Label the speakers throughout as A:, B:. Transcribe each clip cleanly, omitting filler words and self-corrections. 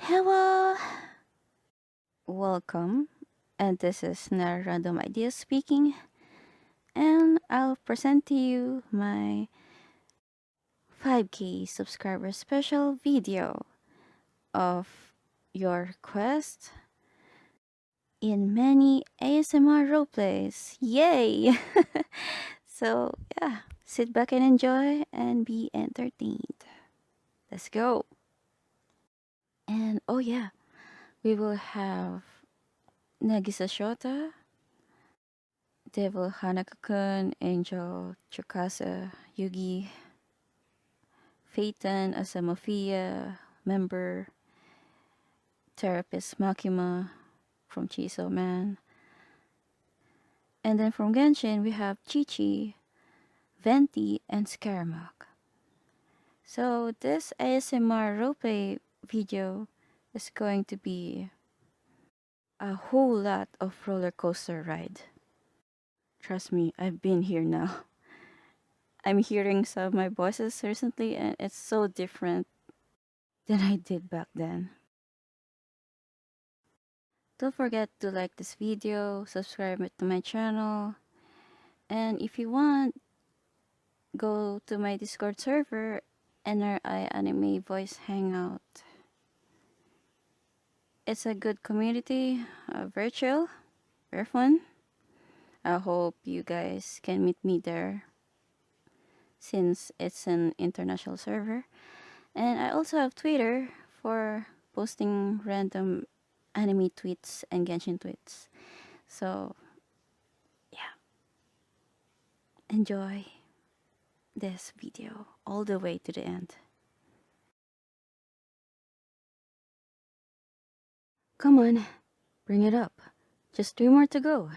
A: Hello, welcome, and this is Nara Random Ideas speaking, and I'll present to you my 5K subscriber special video of your request in many ASMR roleplays. Yay! So, yeah, sit back and enjoy and be entertained. Let's go! And oh, yeah, we will have Nagisa Shiota, Devil Hanako-kun, Angel Tsukasa Yugi, Feitan as a Mafia member, therapist Makima from Chiso Man. And then from Genshin, we have Qiqi, Venti, and Scaramouche. So this ASMR roleplay video is going to be a whole lot of roller coaster ride. Trust me, I've been here now. I'm hearing some of my voices recently and it's so different than I did back then. Don't forget to like this video, subscribe to my channel, and if you want, go to my Discord server, NRI Anime Voice Hangout. It's a good community, very chill, very fun. I hope you guys can meet me there since it's an international server. And I also have Twitter for posting random anime tweets and Genshin tweets. So, yeah, enjoy this video all the way to the end. Come on, bring it up. Just 3 more to go.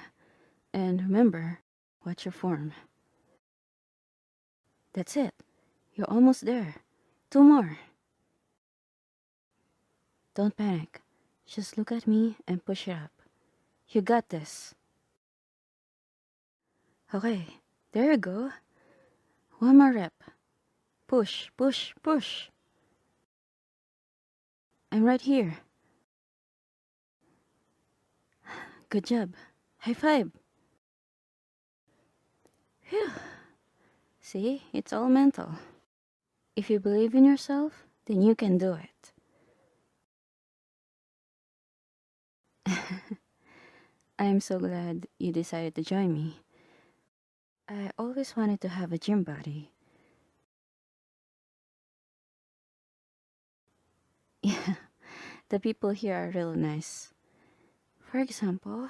A: And remember, watch your form. That's it. You're almost there. 2 more. Don't panic. Just look at me and push it up. You got this. Okay, there you go. 1 more rep. Push, push, push. I'm right here. Good job. High five. Phew. See, it's all mental. If you believe in yourself, then you can do it. I'm so glad you decided to join me. I always wanted to have a gym buddy. Yeah, the people here are really nice. For example,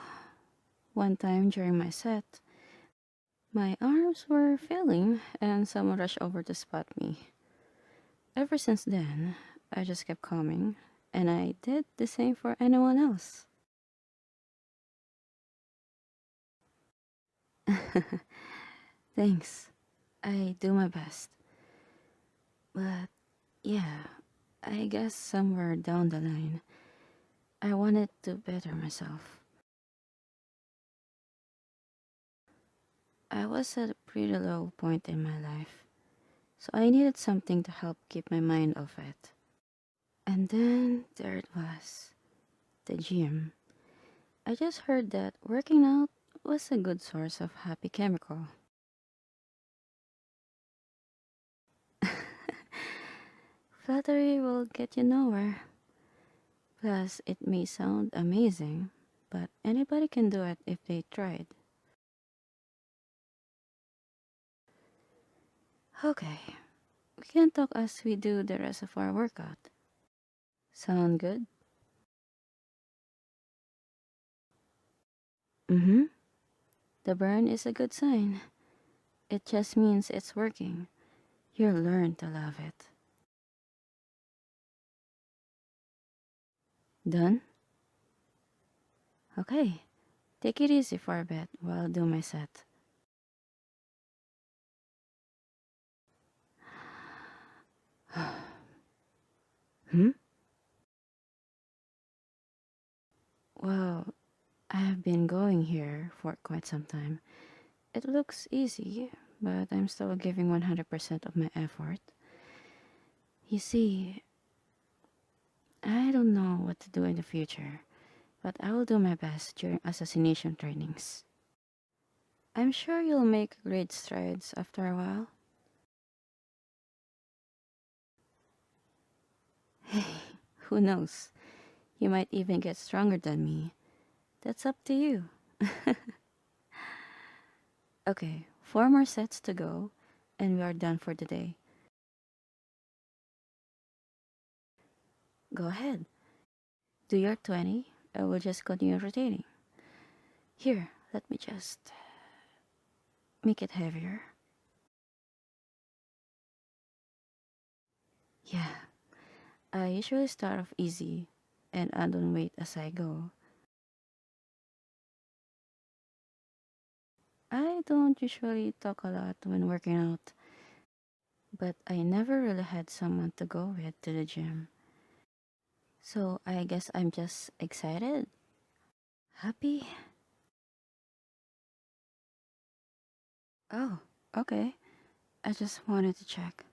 A: one time during my set, my arms were failing and someone rushed over to spot me. Ever since then, I just kept coming, and I did the same for anyone else. Thanks. I do my best. But yeah, I guess somewhere down the line, I wanted to better myself. I was at a pretty low point in my life, so I needed something to help keep my mind off it. And then there it was, the gym. I just heard that working out was a good source of happy chemical. Flattery will get you nowhere. Plus, it may sound amazing, but anybody can do it if they tried. Okay, we can talk as we do the rest of our workout. Sound good? Mm-hmm. The burn is a good sign. It just means it's working. You'll learn to love it. Done? Okay, take it easy for a bit while I do my set. Hmm? Well, I have been going here for quite some time. It looks easy, but I'm still giving 100% of my effort. You see, I don't know what to do in the future, but I will do my best during assassination trainings. I'm sure you'll make great strides after a while. Hey, who knows? You might even get stronger than me. That's up to you. Okay, 4 more sets to go, and we are done for the day. Go ahead. Do your 20. I will just continue rotating. Here, let me just make it heavier. Yeah, I usually start off easy and add on weight as I go. I don't usually talk a lot when working out, but I never really had someone to go with to the gym. So I guess I'm just excited, happy. Oh, okay. I just wanted to check.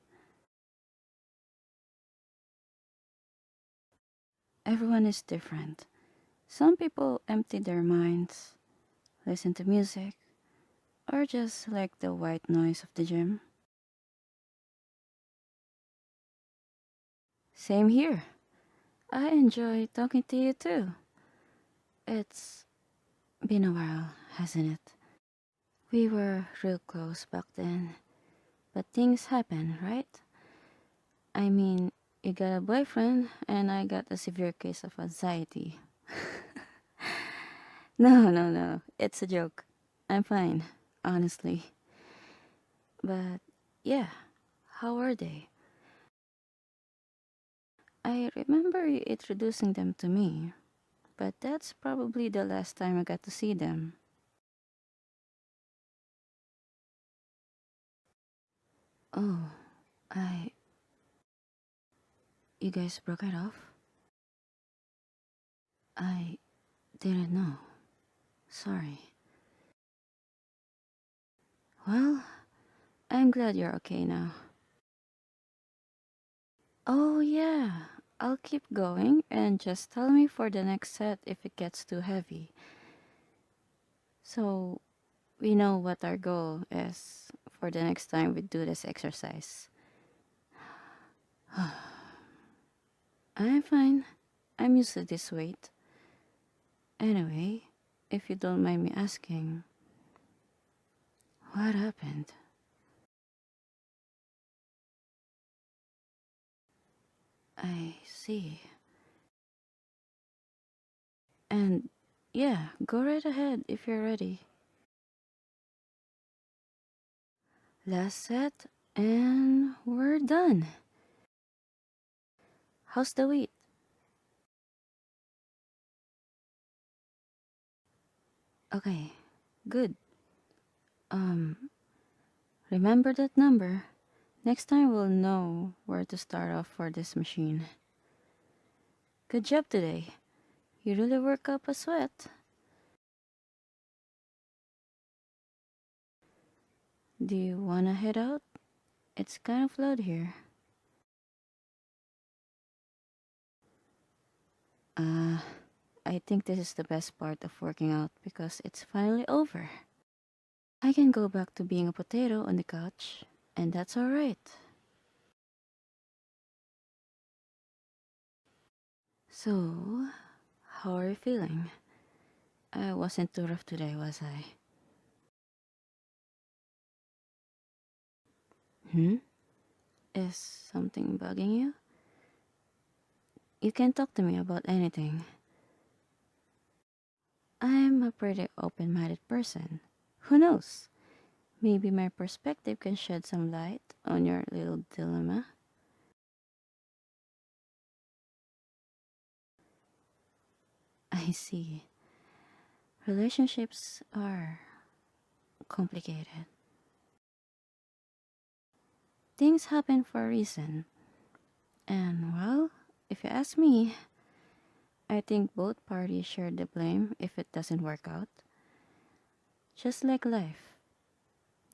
A: Everyone is different. Some people empty their minds, listen to music, or just like the white noise of the gym. Same here. I enjoy talking to you too. It's been a while, hasn't it? We were real close back then, but things happen, right? I mean, you got a boyfriend, and I got a severe case of anxiety. No, no, no, it's a joke. I'm fine, honestly. But yeah, how are they? I remember you introducing them to me, but that's probably the last time I got to see them. Oh, I. You guys broke it off? I didn't know. Sorry. Well, I'm glad you're okay now. Oh, yeah. I'll keep going and just tell me for the next set if it gets too heavy. So we know what our goal is for the next time we do this exercise. I'm fine. I'm used to this weight. Anyway, if you don't mind me asking, what happened? I see. And yeah, go right ahead if you're ready. Last set, and we're done. How's the weight? Okay, good. Um, Remember that number. Next time we'll know where to start off for this machine. Good job today. You really work up a sweat. Do you wanna head out? It's kind of loud here. Uh, I think this is the best part of working out because it's finally over. I can go back to being a potato on the couch, and that's alright. So, how are you feeling? I wasn't too rough today, was I? Hmm? Is something bugging you? You can talk to me about anything. I'm a pretty open minded person. Who knows? Maybe my perspective can shed some light on your little dilemma. I see. Relationships are complicated. Things happen for a reason. And well, if you ask me, I think both parties share the blame if it doesn't work out. Just like life,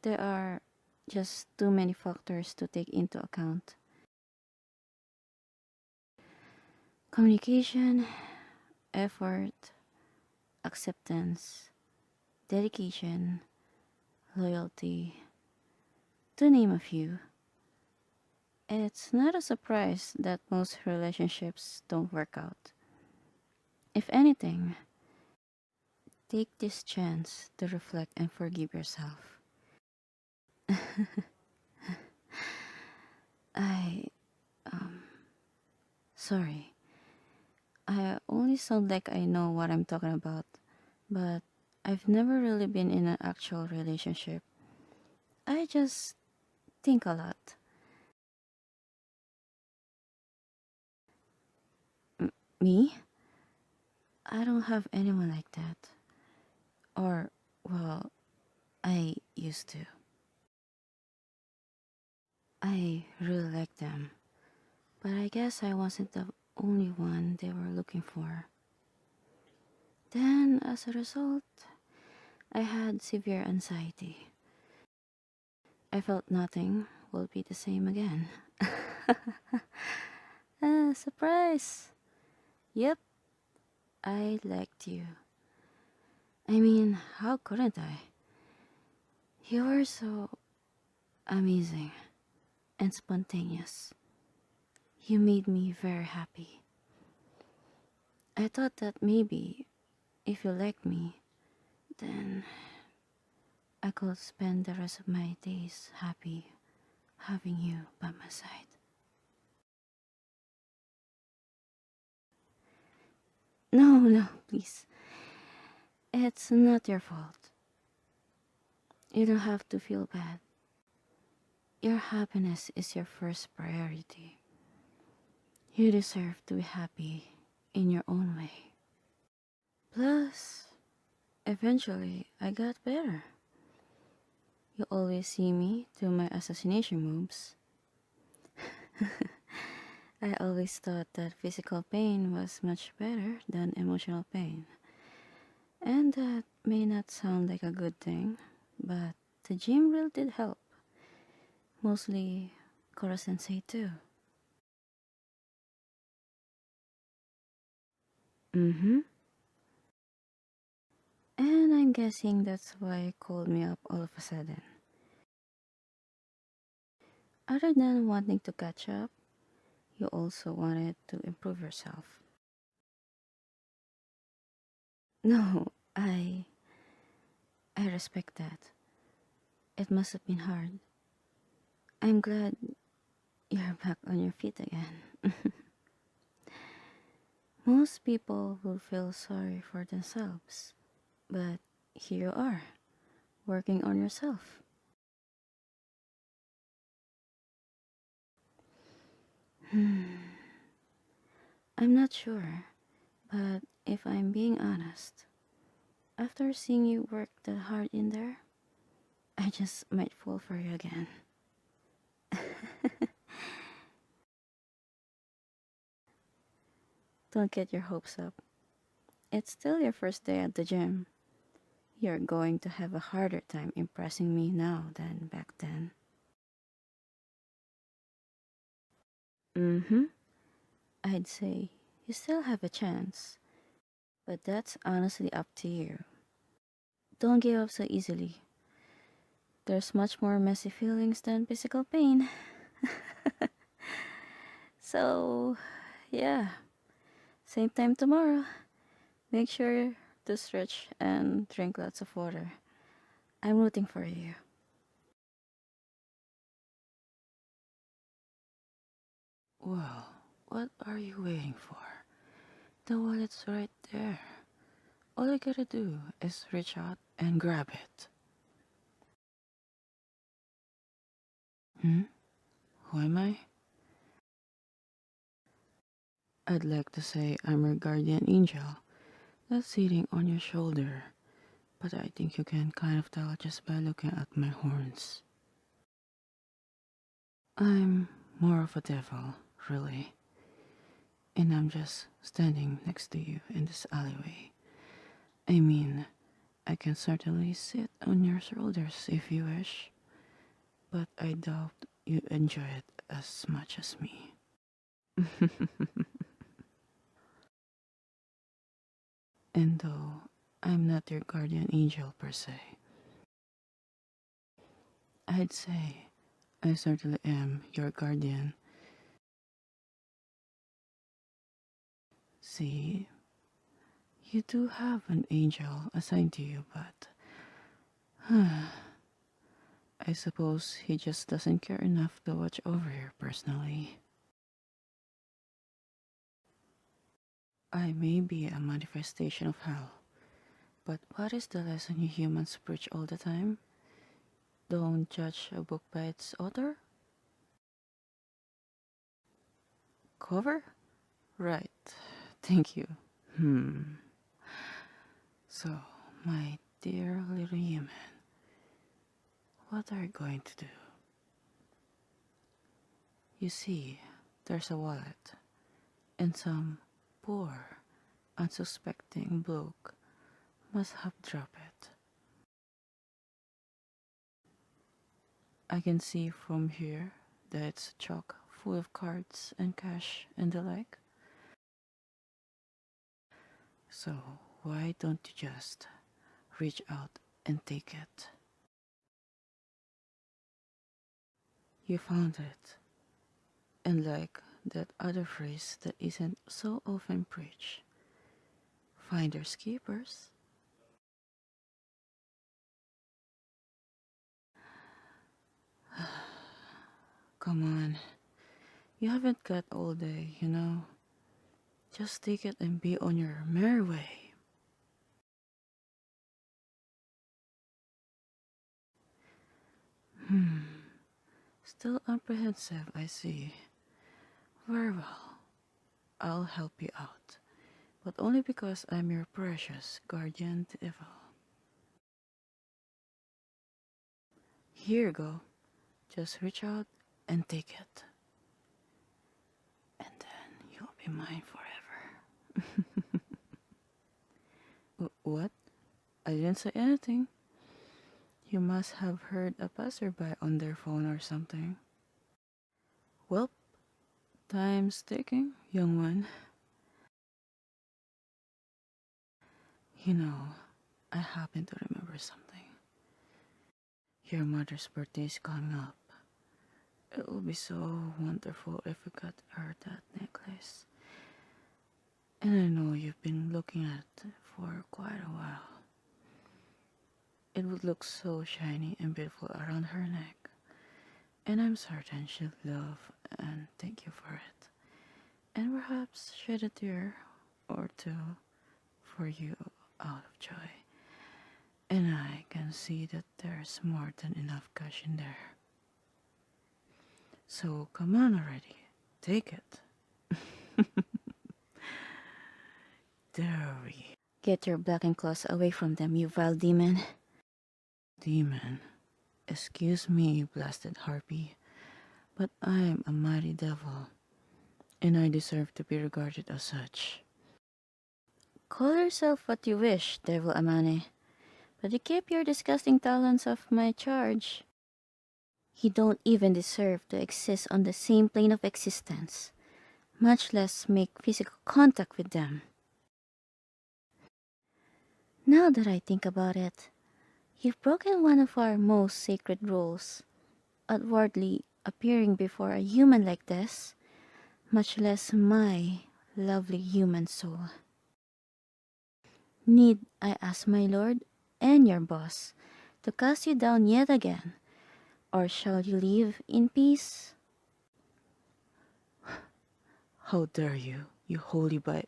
A: there are just too many factors to take into account. Communication, effort, acceptance, dedication, loyalty, to name a few. It's not a surprise that most relationships don't work out. If anything, take this chance to reflect and forgive yourself. I, um, sorry. I only sound like I know what I'm talking about, but I've never really been in an actual relationship. I just think a lot. Me? I don't have anyone like that. Or, well, I used to. I really like them, but I guess I wasn't the only one they were looking for. Then, as a result, I had severe anxiety. I felt nothing will be the same again. Surprise! Yep, I liked you. I mean, how couldn't I? You were so amazing and spontaneous. You made me very happy. I thought that maybe if you liked me, then I could spend the rest of my days happy having you by my side. No, no, please. It's not your fault. You don't have to feel bad. Your happiness is your first priority. You deserve to be happy in your own way. Plus, eventually, I got better. You always see me do my assassination moves. I always thought that physical pain was much better than emotional pain. And that may not sound like a good thing, but the gym really did help. Mostly Koro sensei too. Mm-hmm. And I'm guessing that's why you called me up all of a sudden. Other than wanting to catch up, you also wanted to improve yourself. No, I respect that. It must have been hard. I'm glad you're back on your feet again. Most people will feel sorry for themselves, but here you are, working on yourself. Hmm, I'm not sure, but if I'm being honest, after seeing you work that hard in there, I just might fall for you again. Don't get your hopes up. It's still your first day at the gym. You're going to have a harder time impressing me now than back then. Mm-hmm. I'd say you still have a chance, but that's honestly up to you. Don't give up so easily. There's much more messy feelings than physical pain. So, yeah, same time tomorrow. Make sure to stretch and drink lots of water. I'm rooting for you.
B: Well, what are you waiting for? The wallet's right there. All you gotta do is reach out and grab it. Hmm? Who am I? I'd like to say I'm your guardian angel that's sitting on your shoulder, but I think you can kind of tell just by looking at my horns. I'm more of a devil, really, and I'm just standing next to you in this alleyway. I mean, I can certainly sit on your shoulders if you wish, but I doubt you enjoy it as much as me. And though I'm not your guardian angel per se, I'd say I certainly am your guardian. See, you do have an angel assigned to you, but I suppose he just doesn't care enough to watch over you personally. I may be a manifestation of hell, but what is the lesson you humans preach all the time? Don't judge a book by its author? Cover? Right. Thank you. So, my dear little human, what are you going to do? You see, there's a wallet, and some poor, unsuspecting bloke must have dropped it. I can see from here that it's chock full of cards and cash and the like. So why don't you just reach out and take it? You found it. And like that other phrase that isn't so often preached, finders keepers. Come on, you haven't got all day, you know. Just take it and be on your merry way. Still apprehensive, I see. Very well, I'll help you out, but only because I'm your precious guardian devil. Here you go. Just reach out and take it. And then you'll be mine forever. What? I didn't say anything. You must have heard a passerby on their phone or something. Well, time's ticking, young one. You know, I happen to remember something. Your mother's birthday is coming up. It will be so wonderful if we got her that necklace. And I know you've been looking at it for quite a while. It would look so shiny and beautiful around her neck. And I'm certain she'll love and thank you for it. And perhaps shed a tear or two for you out of joy. And I can see that there's more than enough cash in there. So come on already, take it. There we.
A: Get your blackened claws away from them, you vile demon.
B: Demon. Excuse me, blasted harpy, but I'm a mighty devil, and I deserve to be regarded as such.
A: Call yourself what you wish, Devil Amane, but you keep your disgusting talents off my charge. You don't even deserve to exist on the same plane of existence, much less make physical contact with them. Now that I think about it, you've broken one of our most sacred rules, outwardly appearing before a human like this, much less my lovely human soul. Need I ask my lord and your boss to cast you down yet again, or shall you live in peace?
B: How dare you, you holy bi...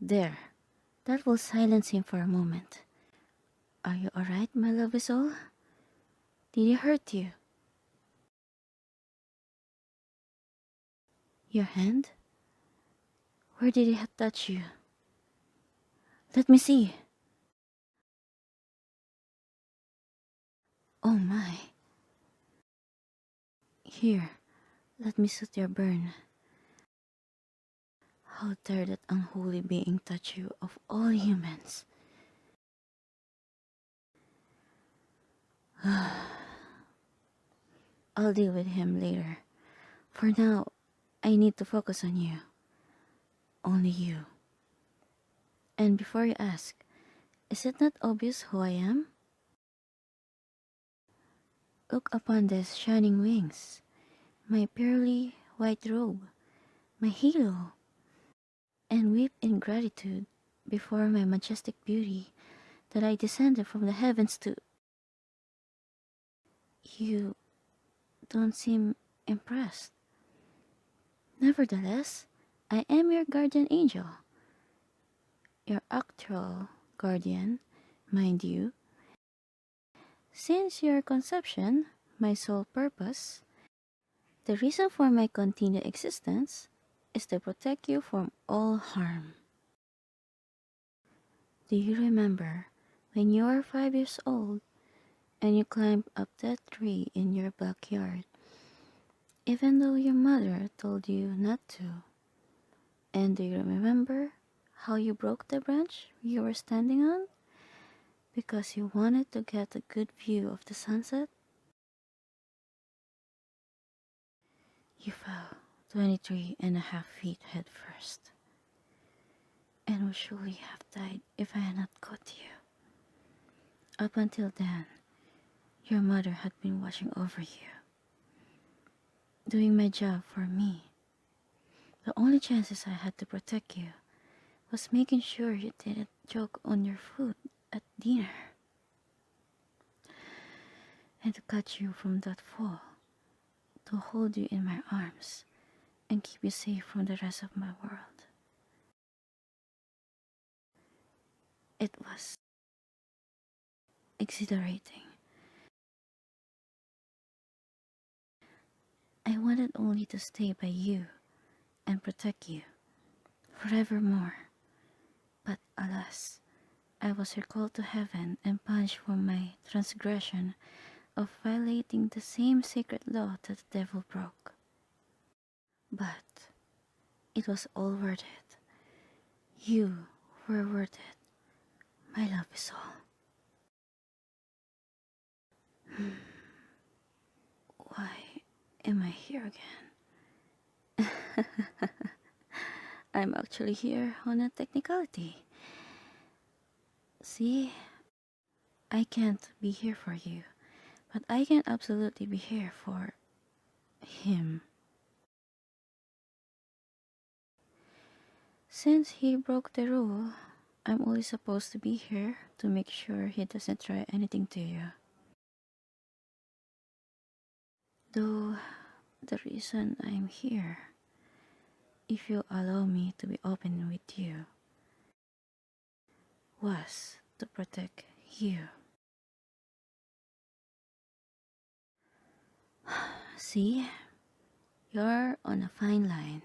A: There, that will silence him for a moment. Are you alright, my lovely soul? Did he hurt you? Your hand? Where did he touch you? Let me see. Oh my. Here, let me soothe your burn. How dare that unholy being touch you of all humans? I'll deal with him later. For now, I need to focus on you. Only you. And before you ask, is it not obvious who I am? Look upon these shining wings, my pearly white robe, my halo, and weep in gratitude before my majestic beauty that I descended from the heavens to. You don't seem impressed. Nevertheless, I am your guardian angel, your actual guardian, mind you. Since your conception, my sole purpose, the reason for my continued existence, is to protect you from all harm. Do you remember when you were 5 years old and you climbed up that tree in your backyard, even though your mother told you not to? And do you remember how you broke the branch you were standing on because you wanted to get a good view of the sunset? You fell 23.5 feet head first, and would surely have died if I had not caught you. Up until then, your mother had been watching over you, doing my job for me. The only chances I had to protect you was making sure you didn't choke on your food at dinner, and to catch you from that fall, to hold you in my arms and keep you safe from the rest of my world. It was exhilarating. I wanted only to stay by you and protect you forevermore. But alas, I was recalled to heaven and punished for my transgression of violating the same sacred law that the devil broke. But it was all worth it. You were worth it. My love is all. Why am I here again? I'm actually here on a technicality. See, I can't be here for you, but I can absolutely be here for him. Since he broke the rule, I'm only supposed to be here to make sure he doesn't try anything to you. Though, the reason I'm here, if you allow me to be open with you, was to protect you. See, you're on a fine line.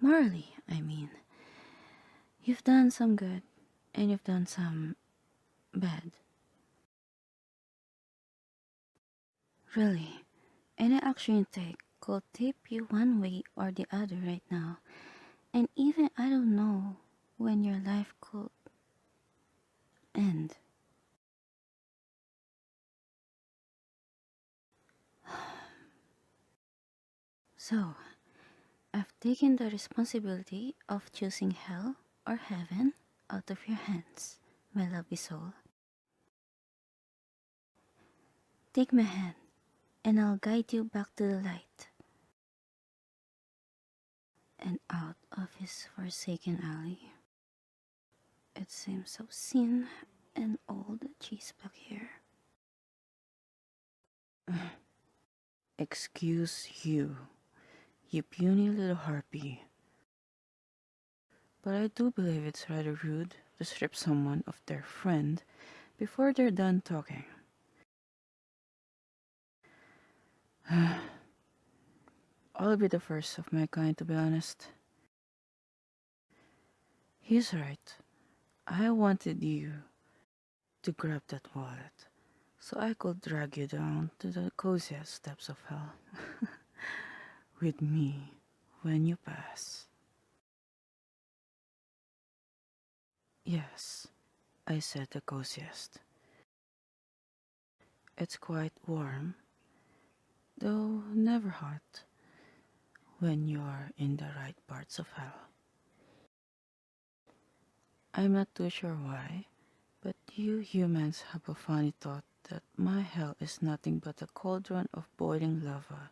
A: Morally, I mean. You've done some good, and you've done some bad. Really, any action you take could tip you one way or the other right now. And even I don't know when your life could end. So, I've taken the responsibility of choosing hell or heaven out of your hands, my lovely soul. Take my hand, and I'll guide you back to the light and out of his forsaken alley. It seems so thin and old cheese back here.
B: Excuse you, you puny little harpy. But I do believe it's rather rude to strip someone of their friend before they're done talking. I'll be the first of my kind, to be honest. He's right. I wanted you to grab that wallet so I could drag you down to the coziest steps of hell with me when you pass. Yes, I said the coziest. It's quite warm, though never hot, when you're in the right parts of hell. I'm not too sure why, but you humans have a funny thought that my hell is nothing but a cauldron of boiling lava,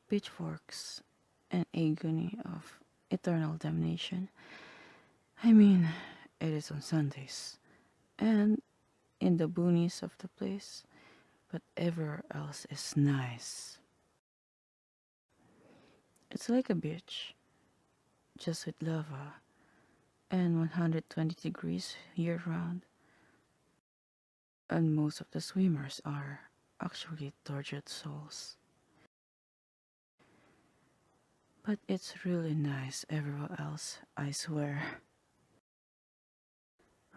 B: pitchforks, and agony of eternal damnation. I mean, it is on Sundays, and in the boonies of the place, but everywhere else is nice. It's like a beach, just with lava and 120 degrees year round, and most of the swimmers are actually tortured souls. But it's really nice everywhere else, I swear.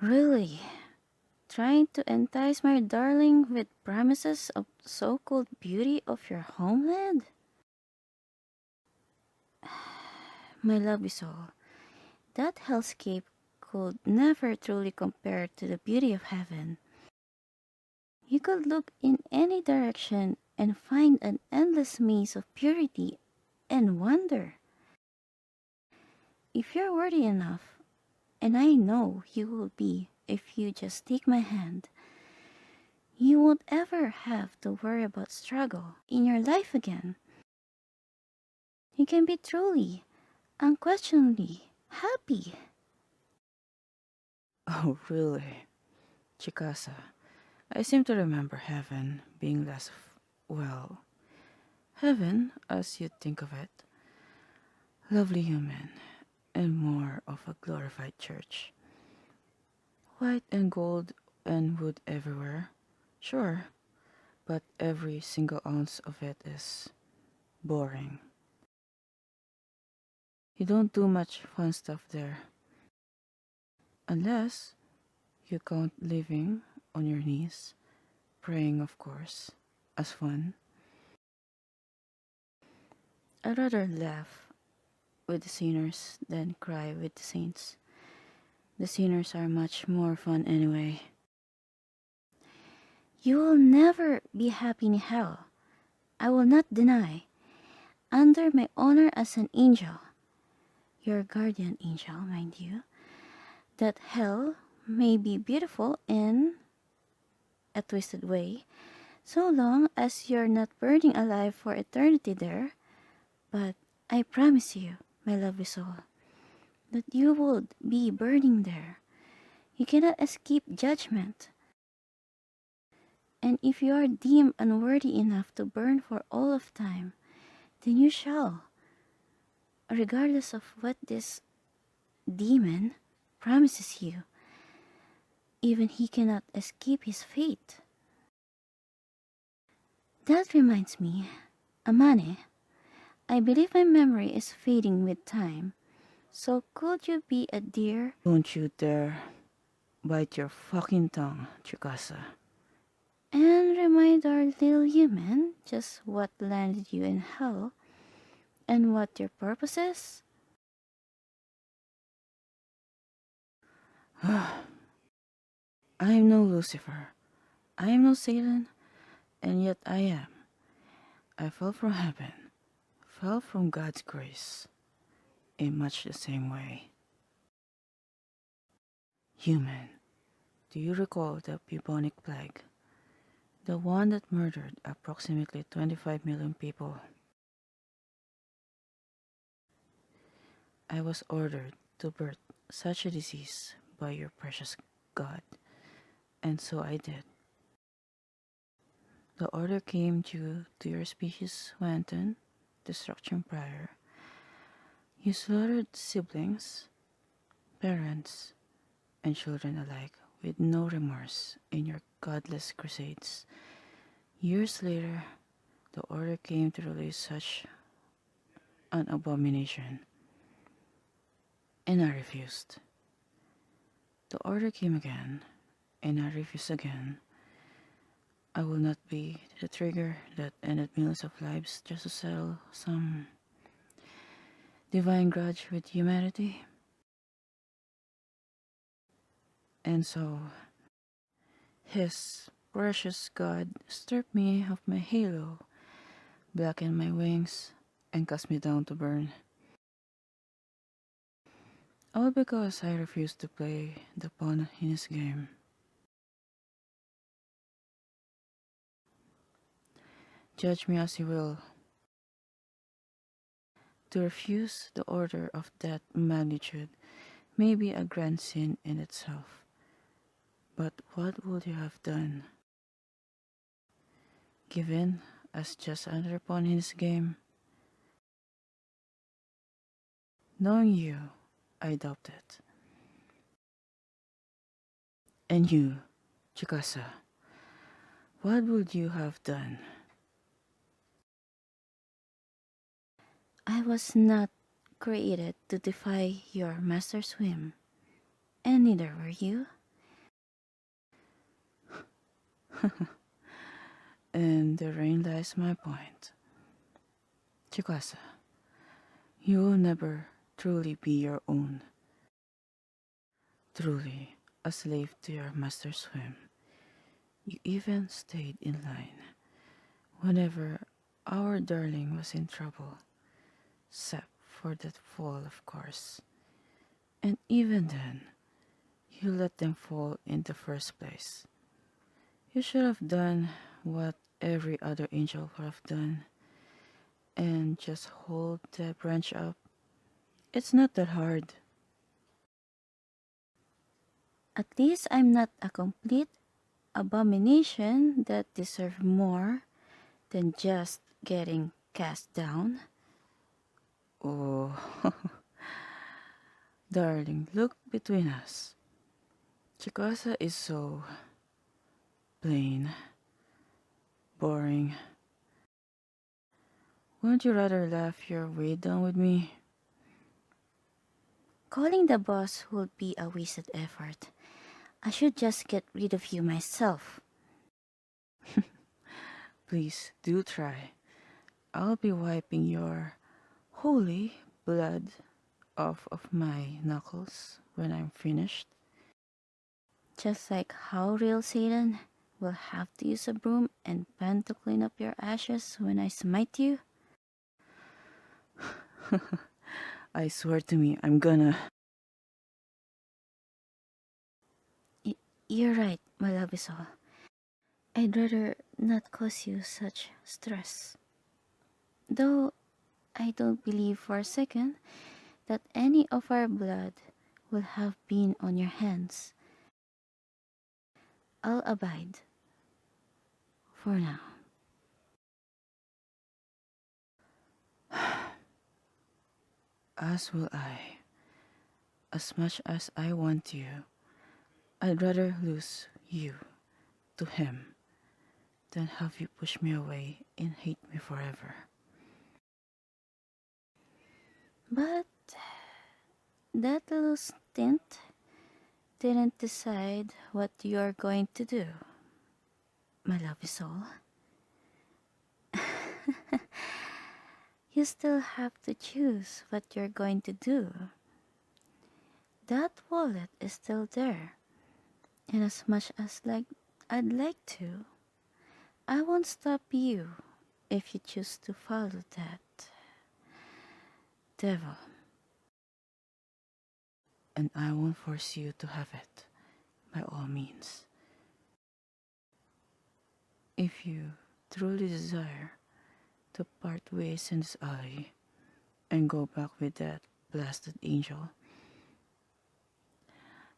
A: Really? Trying to entice my darling with promises of so-called beauty of your homeland? My lovely soul, that hellscape could never truly compare to the beauty of heaven. You could look in any direction and find an endless maze of purity and wonder. If you're worthy enough, and I know you will be if you just take my hand, you won't ever have to worry about struggle in your life again. You can be truly, unquestionably happy.
B: Oh, really? Chikasa, I seem to remember heaven being less well, heaven as you think of it, lovely human, and more of a glorified church. White and gold and wood everywhere, sure, but every single ounce of it is boring. You don't do much fun stuff there, unless you count living on your knees, praying, of course, as fun. I'd rather laugh with the sinners than cry with the saints. The sinners are much more fun anyway.
A: You will never be happy in hell. I will not deny, under my honor as an angel, your guardian angel, mind you, that hell may be beautiful in a twisted way, so long as you're not burning alive for eternity there. But I promise you, my lovely soul, that you would be burning there. You cannot escape judgment. And if you are deemed unworthy enough to burn for all of time, then you shall, regardless of what this demon promises you. Even he cannot escape his fate. That reminds me, Amane, I believe my memory is fading with time. So could you be a dear
B: Don't you dare bite your fucking tongue, Tsukasa.
A: and remind our little human just what landed you in hell and what your purpose is?
B: I am no Lucifer. I am no Satan, and yet I am. I fell from heaven, fell from God's grace, in much the same way. Human, do you recall the bubonic plague? The one that murdered approximately 25 million people. I was ordered to birth such a disease by your precious God, and so I did. The order came due to your species' wanton destruction prior. You slaughtered siblings, parents, and children alike with no remorse in your godless crusades. Years later, the order came to release such an abomination, and I refused. The order came again, and I refused again. I will not be the trigger that ended millions of lives just to settle some divine grudge with humanity. And so, his precious God stripped me of my halo, blackened my wings, and cast me down to burn. All because I refuse to play the pawn in his game. Judge me as you will. To refuse the order of that magnitude may be a grand sin in itself. But what would you have done? Given as just another pawn in his game? Knowing you, I doubt it. And you, Tsukasa, what would you have done?
A: I was not created to defy your master's whim, and neither were you.
B: And therein lies my point. Tsukasa, you will never truly be your own. Truly a slave to your master's whim. You even stayed in line whenever our darling was in trouble, except for that fall, of course. And even then, you let them fall in the first place. You should have done what every other angel would have done and just hold the branch up. It's not that hard.
A: At least I'm not a complete abomination that deserve more than just getting cast down.
B: Oh, darling, look between us. Tsukasa is so plain, boring. Wouldn't you rather laugh your way down with me?
A: Calling the boss would be a wasted effort. I should just get rid of you myself.
B: Please do try. I'll be wiping your holy blood off of my knuckles when I'm finished.
A: Just like how real Satan will have to use a broom and pan to clean up your ashes when I smite you.
B: I swear to me, I'm gonna.
A: You're right, my love is all. I'd rather not cause you such stress. Though I don't believe for a second that any of our blood will have been on your hands. I'll abide. For now.
B: As will I. As much as I want you, I'd rather lose you to him than have you push me away and hate me forever.
A: But that little stint didn't decide what you're going to do. My love is all. You still have to choose what you're going to do. That wallet is still there. And as much as I'd like to, I won't stop you if you choose to follow that devil.
B: And I won't force you to have it, by all means. If you truly desire to part ways in this alley and go back with that blasted angel,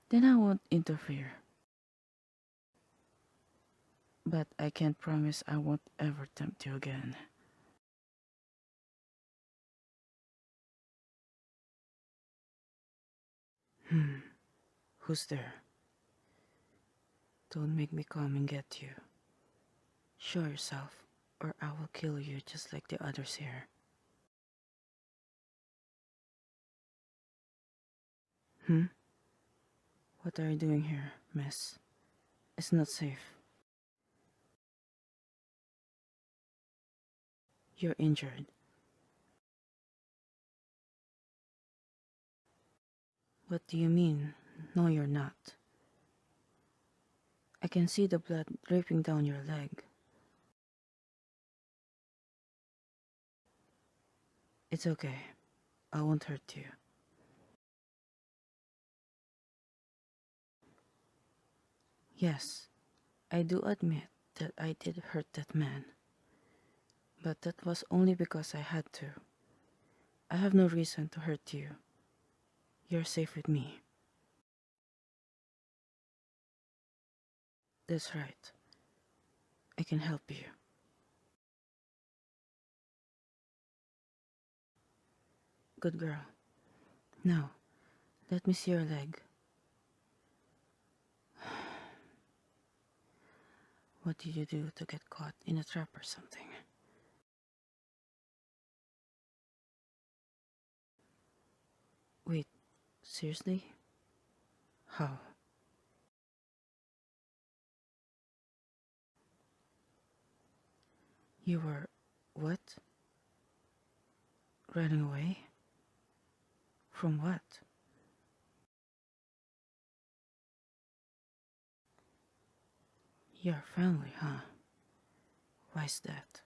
B: then I won't interfere. But I can't promise I won't ever tempt you again. Hmm, who's there? Don't make me come and get you. Show yourself, or I will kill you just like the others here. Hmm? What are you doing here, miss? It's not safe. You're injured. What do you mean? No, you're not. I can see the blood dripping down your leg. It's okay. I won't hurt you. Yes, I do admit that I did hurt that man, but that was only because I had to. I have no reason to hurt you. You're safe with me. That's right. I can help you. Good girl. Now, let me see your leg. What did you do to get caught in a trap or something? Wait, seriously? How? You were... what? Running away? From what? Your family, huh? Why's that?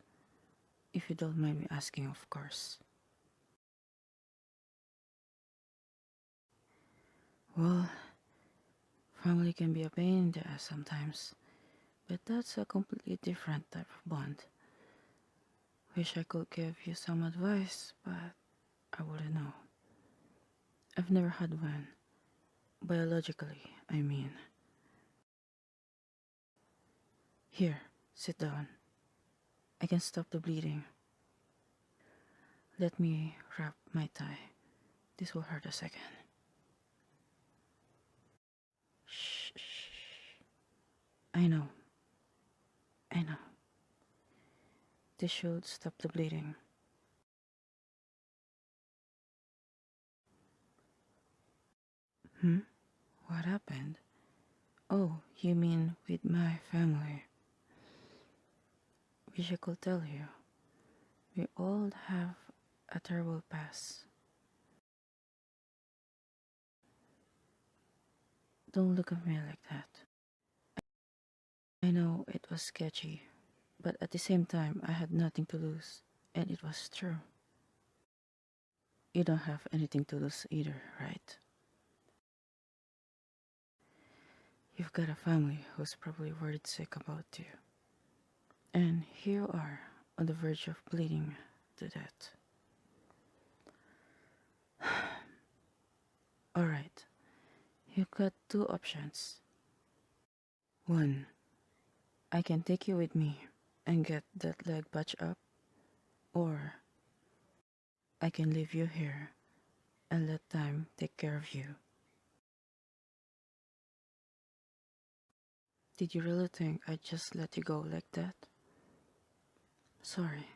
B: If you don't mind me asking, of course. Well, family can be a pain in the ass sometimes, but that's a completely different type of bond. Wish I could give you some advice, but I wouldn't know. I've never had one. Biologically, I mean. Here, sit down. I can stop the bleeding. Let me wrap my tie. This will hurt a second. Shh, shh. I know. I know. This should stop the bleeding. Hmm? What happened? Oh, you mean with my family? Wish I could tell you. We all have a terrible past. Don't look at me like that. I know it was sketchy, but at the same time, I had nothing to lose, and it was true. You don't have anything to lose either, right? You've got a family who's probably worried sick about you. And here you are, on the verge of bleeding to death. Alright, you've got two options. One, I can take you with me and get that leg patched up, or I can leave you here and let time take care of you. Did you really think I'd just let you go like that? Sorry,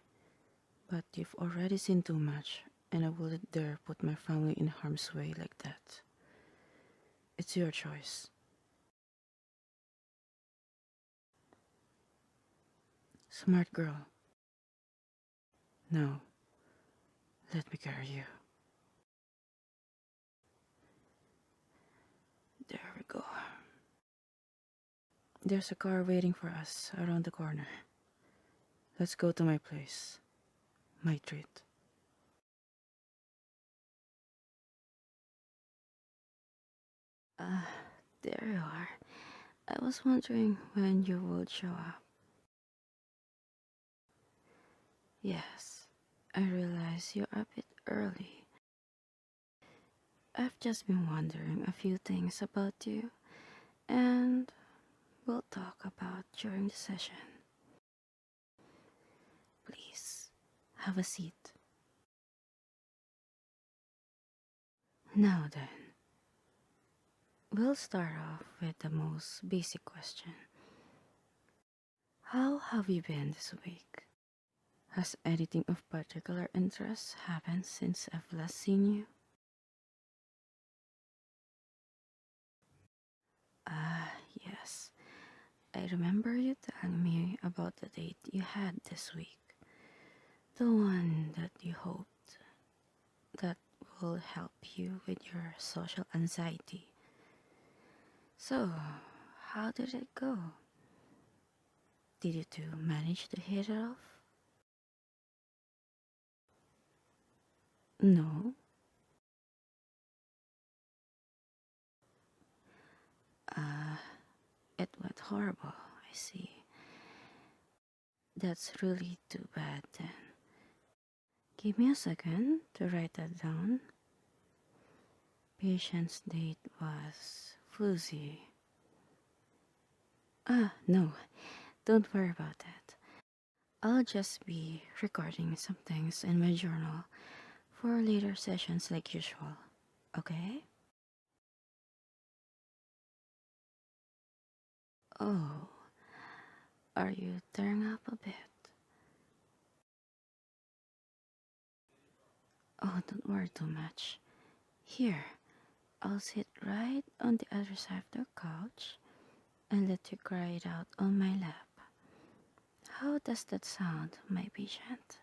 B: but you've already seen too much, and I wouldn't dare put my family in harm's way like that. It's your choice. Smart girl. Now, let me carry you. There we go. There's a car waiting for us around the corner. Let's go to my place. My treat.
A: Ah, there you are. I was wondering when you would show up. Yes, I realize you're a bit early. I've just been wondering a few things about you, and we'll talk about during the session. Please, have a seat. Now then, we'll start off with the most basic question. How have you been this week? Has anything of particular interest happened since I've last seen you? Ah, yes. I remember you telling me about the date you had this week. The one that you hoped that will help you with your social anxiety. So, how did it go? Did you two manage to hit it off? No? Uh, it went horrible. I see. That's really too bad then. Give me a second to write that down. Patient's date was floozy. No, don't worry about that. I'll just be recording some things in my journal for later sessions like usual. Okay? Oh, are you tearing up a bit? Oh, don't worry too much. Here, I'll sit right on the other side of the couch and let you cry it out on my lap. How does that sound, my patient?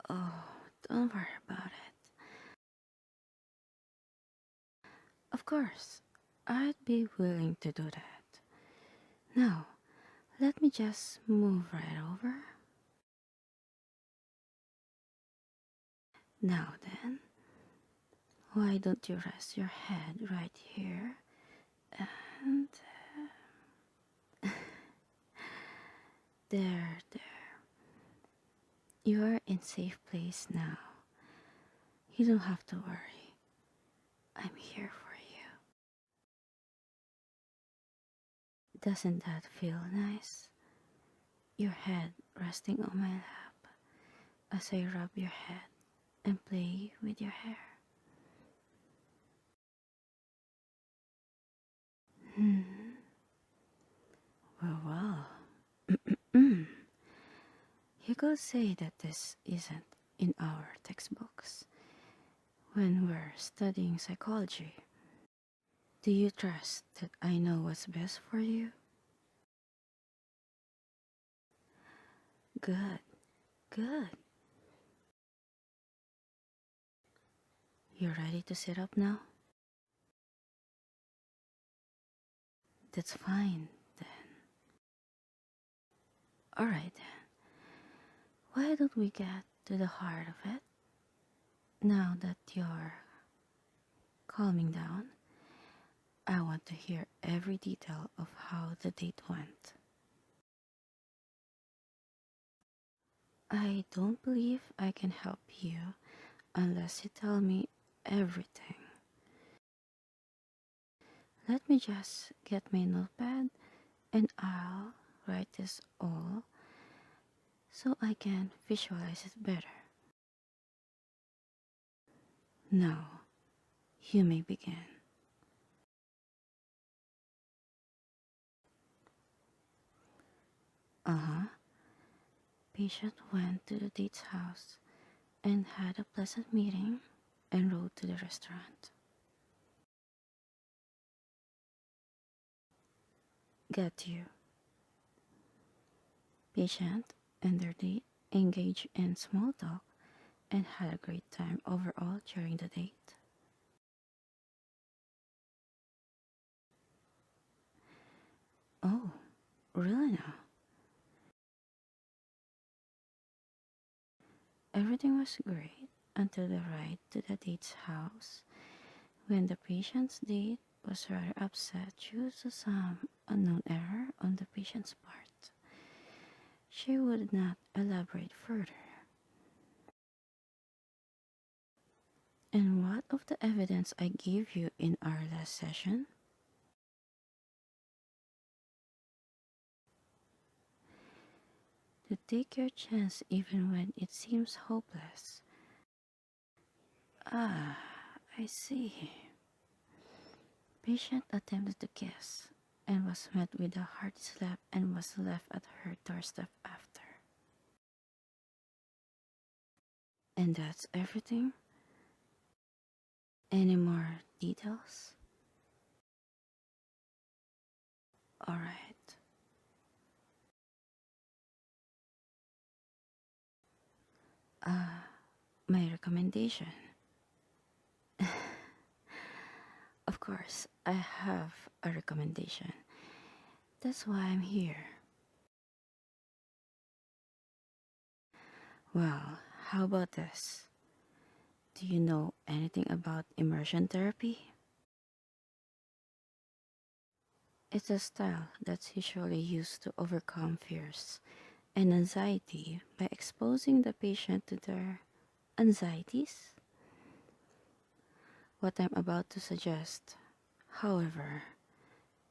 A: Oh, don't worry about it. Of course, I'd be willing to do that. Now, let me just move right over. Now then, why don't you rest your head right here and there. You are in safe place now. You don't have to worry. I'm here for you. Doesn't that feel nice? Your head resting on my lap as I rub your head and play with your hair. Hmm. Well. You could say that this isn't in our textbooks when we're studying psychology. Do you trust that I know what's best for you? Good, good. You ready to sit up now? That's fine then. Alright then. Why don't we get to the heart of it? Now that you're calming down, I want to hear every detail of how the date went. I don't believe I can help you unless you tell me everything. Let me just get my notepad and I'll write this all so I can visualize it better. Now, you may begin. Uh-huh. Patient went to the date's house and had a pleasant meeting and rode to the restaurant. Got you. Patient and their date engaged in small talk and had a great time overall during the date. Oh, really now? Everything was great until the ride to the date's house when the patient's date was rather upset due to some unknown error on the patient's part. She would not elaborate further. And what of the evidence I gave you in our last session? To take your chance even when it seems hopeless. Ah, I see. Patient attempted to kiss and was met with a hard slap and was left at her doorstep after. And that's everything? Any more details? Alright. My recommendation. Of course, I have a recommendation. That's why I'm here. Well, how about this? Do you know anything about immersion therapy? It's a style that's usually used to overcome fears and anxiety by exposing the patient to their anxieties. What I'm about to suggest, however,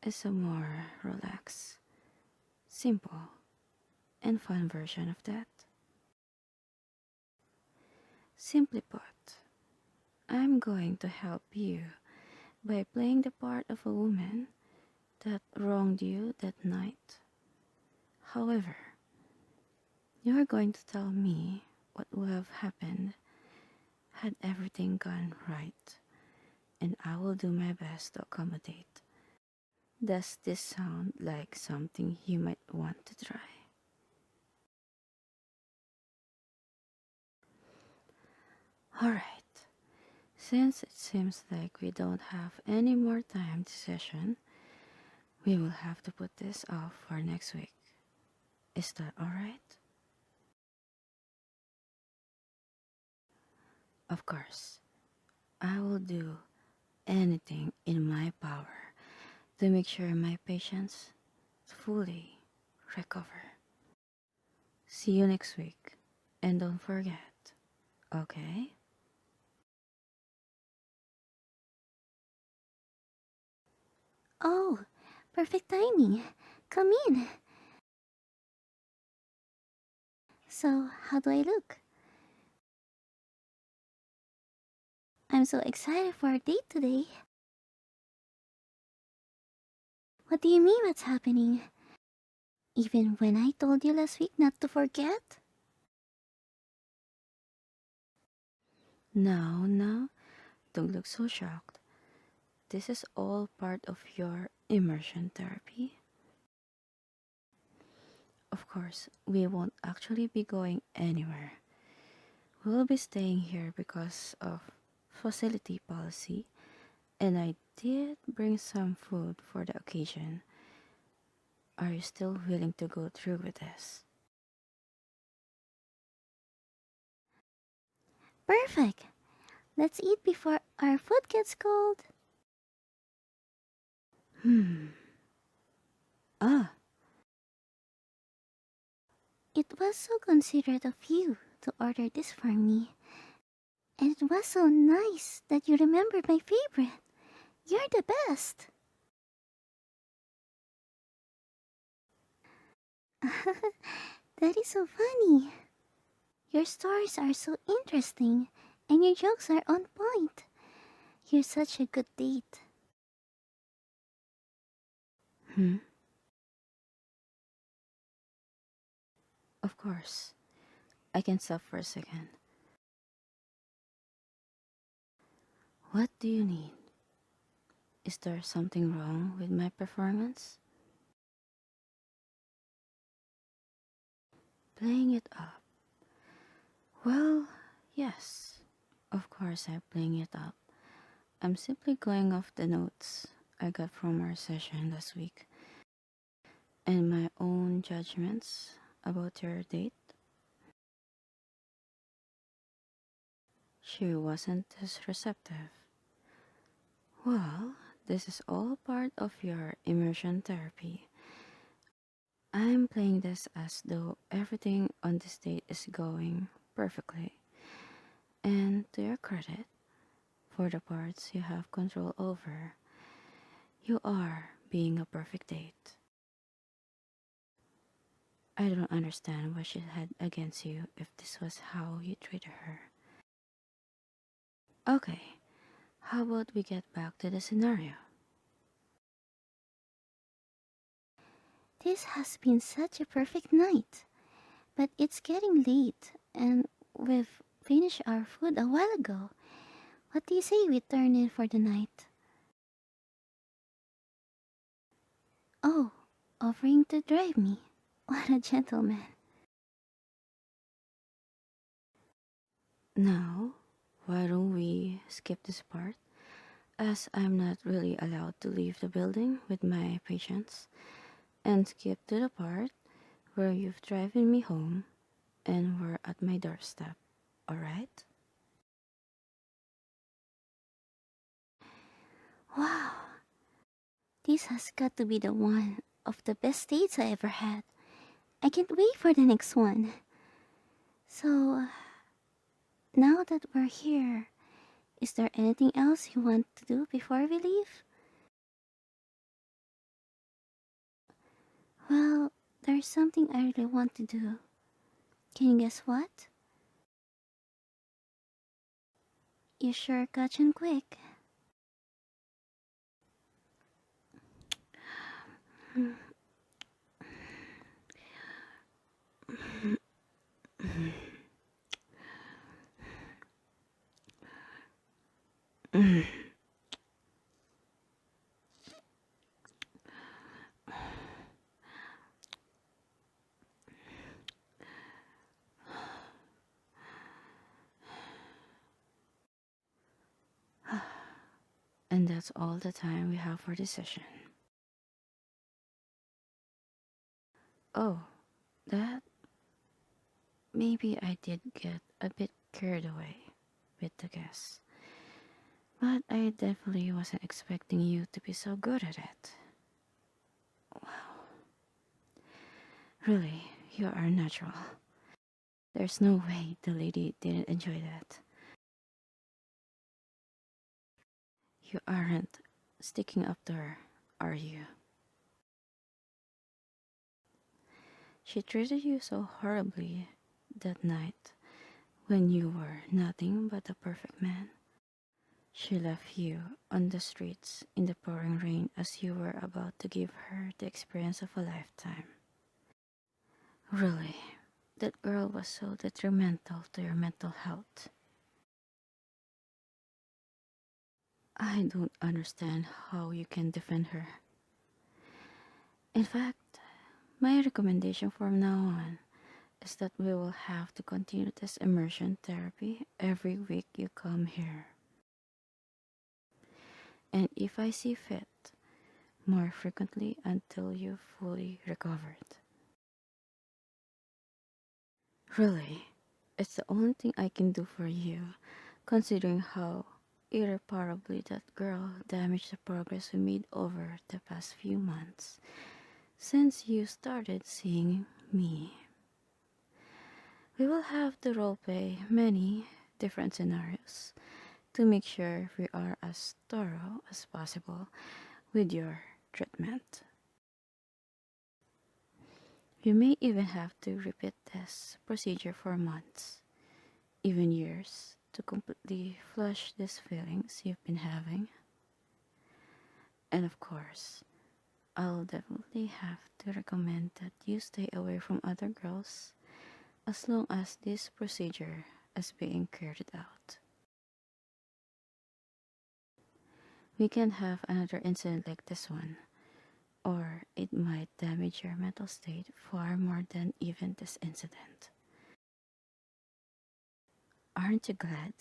A: is a more relaxed, simple, and fun version of that. Simply put, I'm going to help you by playing the part of a woman that wronged you that night. However, you're going to tell me what would have happened had everything gone right, and I will do my best to accommodate. Does this sound like something you might want to try? Alright, since it seems like we don't have any more time this session, we will have to put this off for next week. Is that alright? Of course, I will do anything in my power to make sure my patients fully recover. See you next week, and don't forget, okay?
C: Oh, perfect timing. Come in. So, how do I look? I'm so excited for our date today. What do you mean what's happening? Even when I told you last week not to forget?
A: Now, don't look so shocked. This is all part of your immersion therapy. Of course, we won't actually be going anywhere. We'll be staying here because of facility policy, and I did bring some food for the occasion. Are you still willing to go through with this?
C: Perfect. Let's eat before our food gets cold.
A: Hmm. Ah,
C: It was so considerate of you to order this for me. And it was so nice that you remembered my favorite. You're the best. That is so funny. Your stories are so interesting, and your jokes are on point. You're such a good date.
A: hmm. Of course. I can stop for a second. What do you need? Is there something wrong with my performance? Playing it up. Well, yes. Of course I'm playing it up. I'm simply going off the notes I got from our session last week and my own judgments about your date. She wasn't as receptive. Well, this is all part of your immersion therapy. I'm playing this as though everything on this date is going perfectly. And to your credit, for the parts you have control over, you are being a perfect date. I don't understand what she had against you if this was how you treated her. Okay, how about we get back to the scenario?
C: This has been such a perfect night. But it's getting late, and we've finished our food a while ago. What do you say we turn in for the night? Oh, offering to drive me. What a gentleman.
A: Now, why don't we skip this part? As I'm not really allowed to leave the building with my patients, and skip to the part where you've driven me home and we're at my doorstep, alright?
C: Wow, This has got to be the one of the best dates I ever had. I can't wait for the next one. So, now that we're here, is there anything else you want to do before we leave? Well, there's something I really want to do. Can you guess what? You sure catch on quick.
A: And that's all the time we have for this session. Oh, that maybe I did get a bit carried away with the guests. But I definitely wasn't expecting you to be so good at it. Wow. Really, you are natural. There's no way the lady didn't enjoy that. You aren't sticking up to her, are you? She treated you so horribly that night when you were nothing but a perfect man. She left you on the streets in the pouring rain as you were about to give her the experience of a lifetime. Really, that girl was so detrimental to your mental health. I don't understand how you can defend her. In fact, my recommendation from now on is that we will have to continue this immersion therapy every week you come here. And if I see fit, more frequently until you've fully recovered. Really, it's the only thing I can do for you, considering how irreparably that girl damaged the progress we made over the past few months since you started seeing me. We will have to roleplay many different scenarios to make sure we are as thorough as possible with your treatment. You may even have to repeat this procedure for months, even years, to completely flush these feelings you've been having. And of course, I'll definitely have to recommend that you stay away from other girls as long as this procedure is being carried out. We can have another incident like this one, or it might damage your mental state far more than even this incident. Aren't you glad?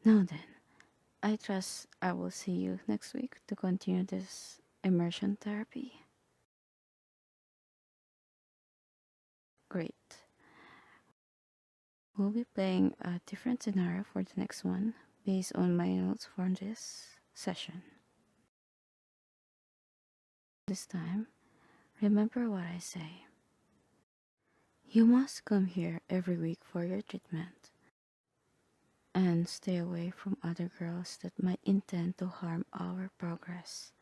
A: Now then, I trust I will see you next week to continue this immersion therapy. Great. We'll be playing a different scenario for the next one based on my notes for this session. This time, remember what I say. You must come here every week for your treatment and stay away from other girls that might intend to harm our progress.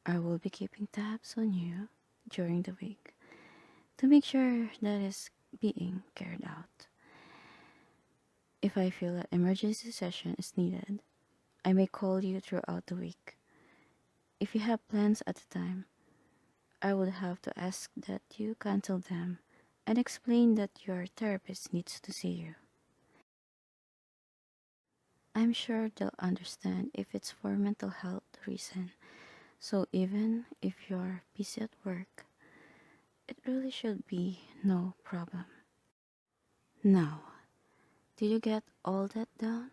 A: I will be keeping tabs on you during the week to make sure that is being carried out. If I feel that emergency session is needed, I may call you throughout the week. If you have plans at the time, I would have to ask that you cancel them and explain that your therapist needs to see you. I'm sure they'll understand if it's for mental health reason. So even if you're busy at work, it really should be no problem. Now, did you get all that down?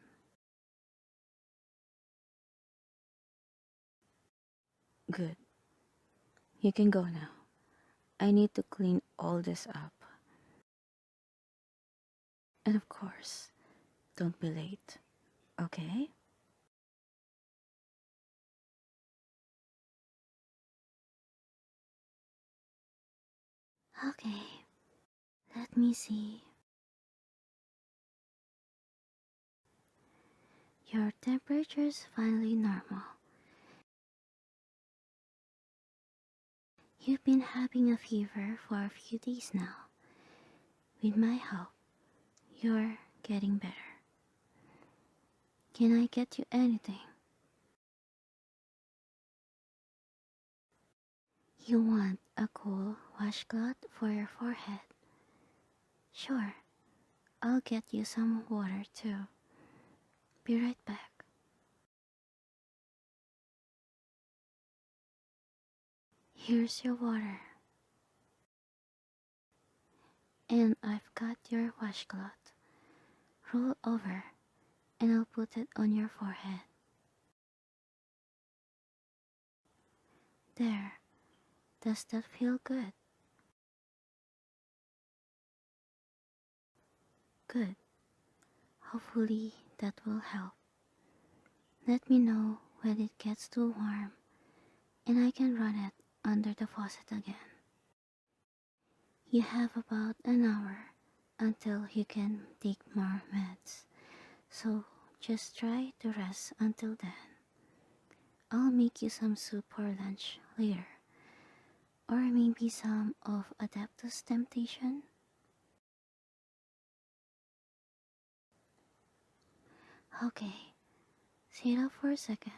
A: Good. You can go now. I need to clean all this up. And of course, don't be late, okay?
C: Okay, let me see. Your temperature's finally normal. You've been having a fever for a few days now. With my help, you're getting better. Can I get you anything? You want a cool washcloth for your forehead? Sure, I'll get you some water too. Be right back. Here's your water. And I've got your washcloth. Roll over, and I'll put it on your forehead. There. Does that feel good? Good. Hopefully that will help. Let me know when it gets too warm, and I can run it under the faucet again. You have about an hour until you can take more meds, so just try to rest until then. I'll make you some soup for lunch later, or maybe some of Adeptus Temptation. Okay, sit up for a second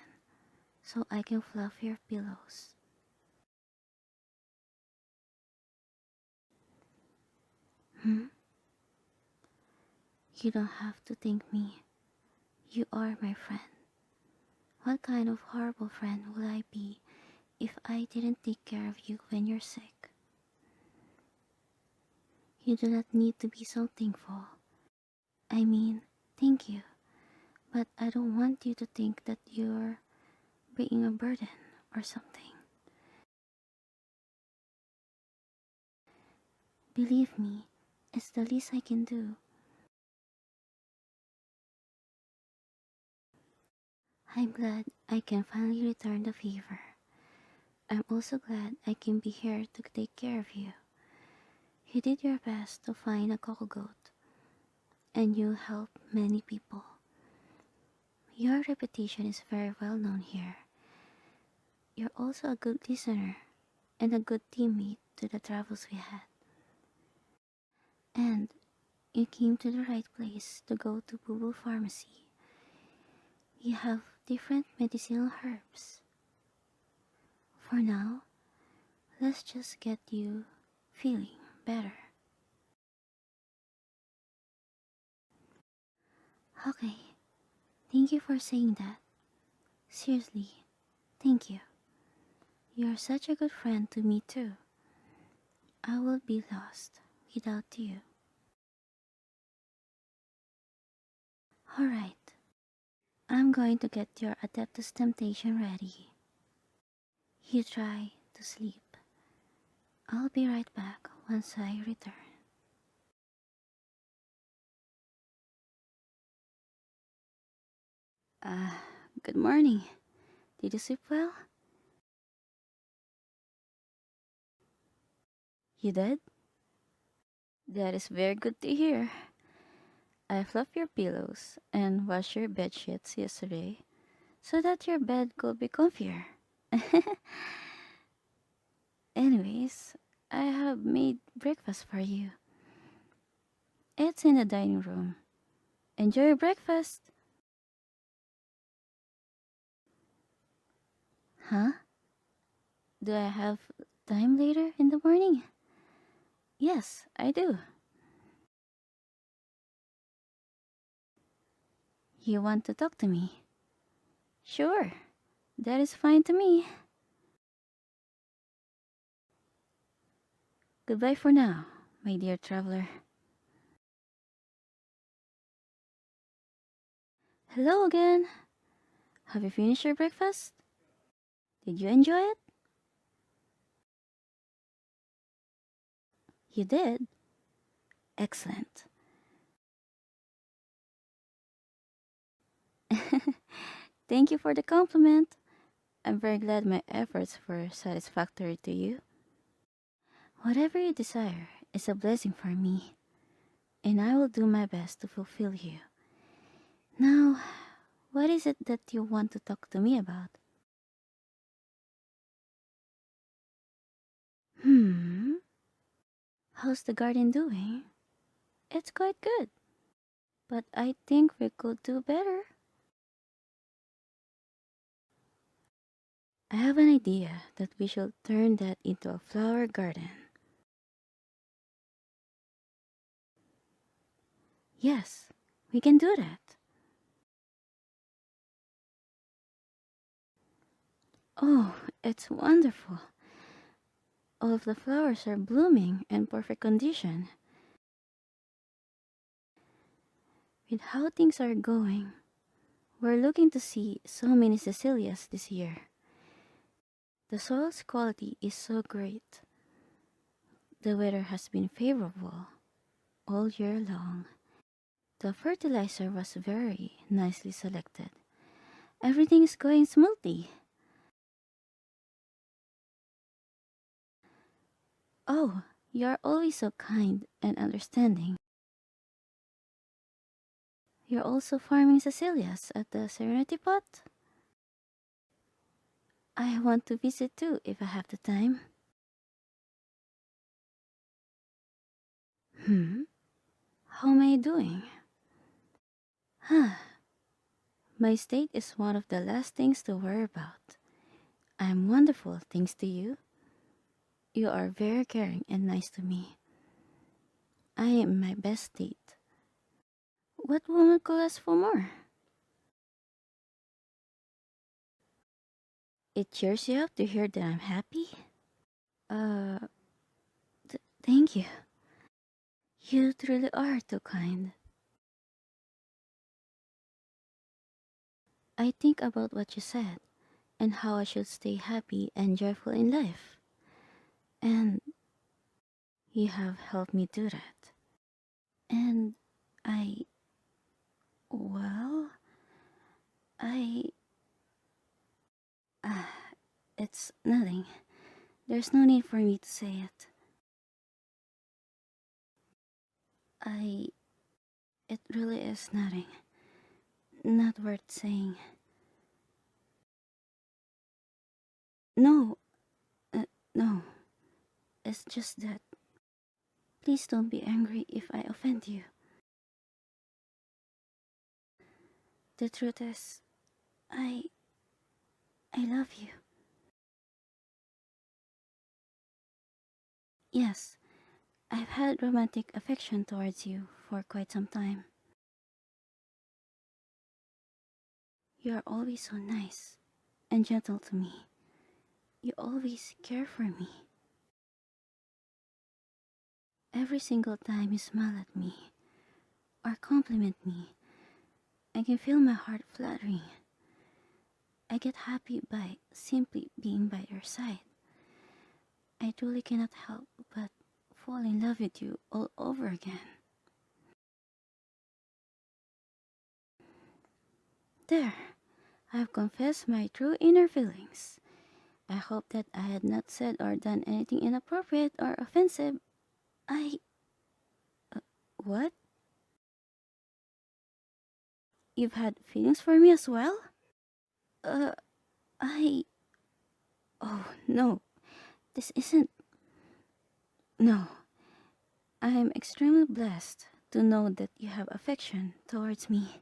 C: so I can fluff your pillows. Hmm? You don't have to thank me. You are my friend. What kind of horrible friend would I be if I didn't take care of you when you're sick? You do not need to be so thankful. I mean, thank you, but I don't want you to think that you're being a burden or something. Believe me, it's the least I can do. I'm glad I can finally return the favor. I'm also glad I can be here to take care of you. You did your best to find a cocoa goat, and you helped many people. Your reputation is very well known here. You're also a good listener and a good teammate to the travels we had. And you came to the right place to go to Boo Boo Pharmacy. We have different medicinal herbs. For now, let's just get you feeling better. Okay, thank you for saying that. Seriously, thank you. You're such a good friend to me too. I would be lost without you. Alright, I'm going to get your Adeptus Temptation ready. You try to sleep. I'll be right back once I return.
A: Uh, Good morning. Did you sleep well? You did? That is very good to hear. I fluffed your pillows and washed your bed sheets yesterday so that your bed could be comfier. Anyways, I have made breakfast for you. It's in the dining room. Enjoy your breakfast. Huh? Do I have time later in the morning? Yes, I do. You want to talk to me? Sure, that is fine to me. Goodbye for now, my dear traveler. Hello again. Have you finished your breakfast? Did you enjoy it? You did? Excellent. Thank you for the compliment. I'm very glad my efforts were satisfactory to you. Whatever you desire is a blessing for me, and I will do my best to fulfill you. Now, what is it that you want to talk to me about? Hmm? How's the garden doing? It's quite good, but I think we could do better. I have an idea that we should turn that into a flower garden. Yes, we can do that. Oh, it's wonderful. All of the flowers are blooming in perfect condition. With how things are going, we're looking to see so many Cecilias this year. The soil's quality is so great. The weather has been favorable all year long. The fertilizer was very nicely selected. Everything is going smoothly. Oh, you're always so kind and understanding. You're also farming Cecilias at the Serenity Pot? I want to visit too if I have the time. Hmm? How am I doing? Huh. My state is one of the last things to worry about. I'm wonderful thanks to you. You are very caring and nice to me. I am in my best state. What woman could ask for more? It cheers you up to hear that I'm happy? Uh, thank you. You truly are too kind. I think about what you said and how I should stay happy and joyful in life. And you have helped me do that. And I, well, I, ah, it's nothing. There's no need for me to say it. I, it really is nothing. Not worth saying. No, no. It's just that. Please don't be angry if I offend you. The truth is, I, I love you. Yes, I've had romantic affection towards you for quite some time. You are always so nice and gentle to me. You always care for me. Every single time you smile at me or compliment me, I can feel my heart fluttering. I get happy by simply being by your side. I truly cannot help but fall in love with you all over again. There, I've confessed my true inner feelings. I hope that I had not said or done anything inappropriate or offensive. I... What? You've had feelings for me as well? Uh, I... Oh, no. This isn't... No. I am extremely blessed to know that you have affection towards me.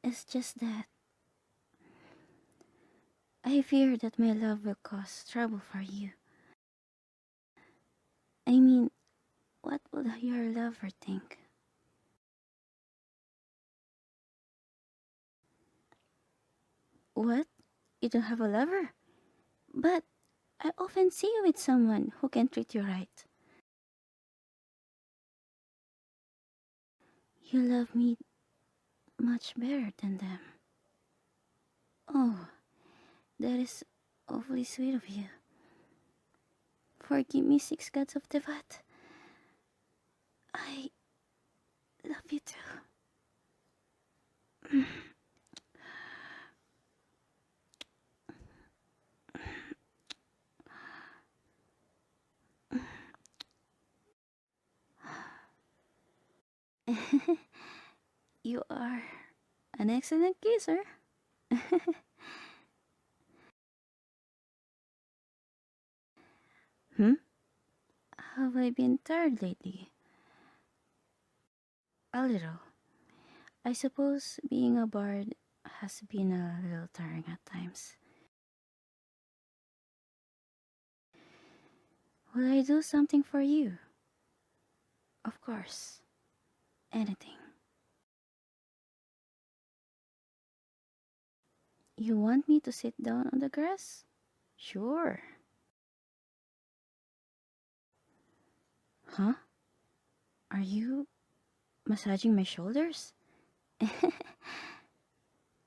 A: It's just that I fear that my love will cause trouble for you. I mean, what would your lover think? What? You don't have a lover? But I often see you with someone who can treat you right. You love me much better than them. Oh, that is awfully sweet of you. Forgive me, six gods of the vat. I love you too.
C: You are an excellent kisser.
A: Hmm?
C: Have I been tired lately?
A: A little. I suppose being a bard has been a little tiring at times. Will I do something for you? Of course. Anything. You want me to sit down on the grass? Sure. Huh? Are you massaging my shoulders?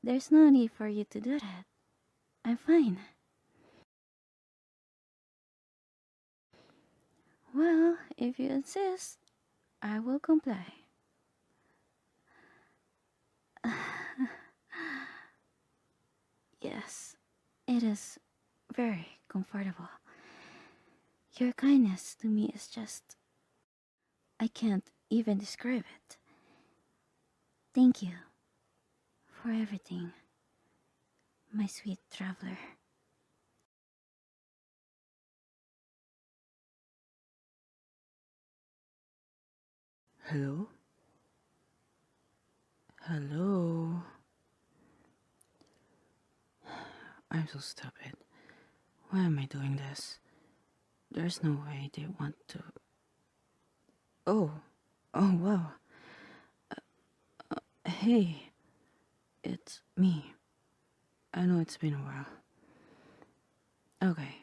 A: There's no need for you to do that. I'm fine. Well, if you insist, I will comply. Yes, it is very comfortable. Your kindness to me is just... I can't even describe it. Thank you for everything, my sweet traveler.
B: Hello? Hello? I'm so stupid. Why am I doing this? There's no way they want to... Oh! Oh, wow! Hey! It's me. I know it's been a while. Okay,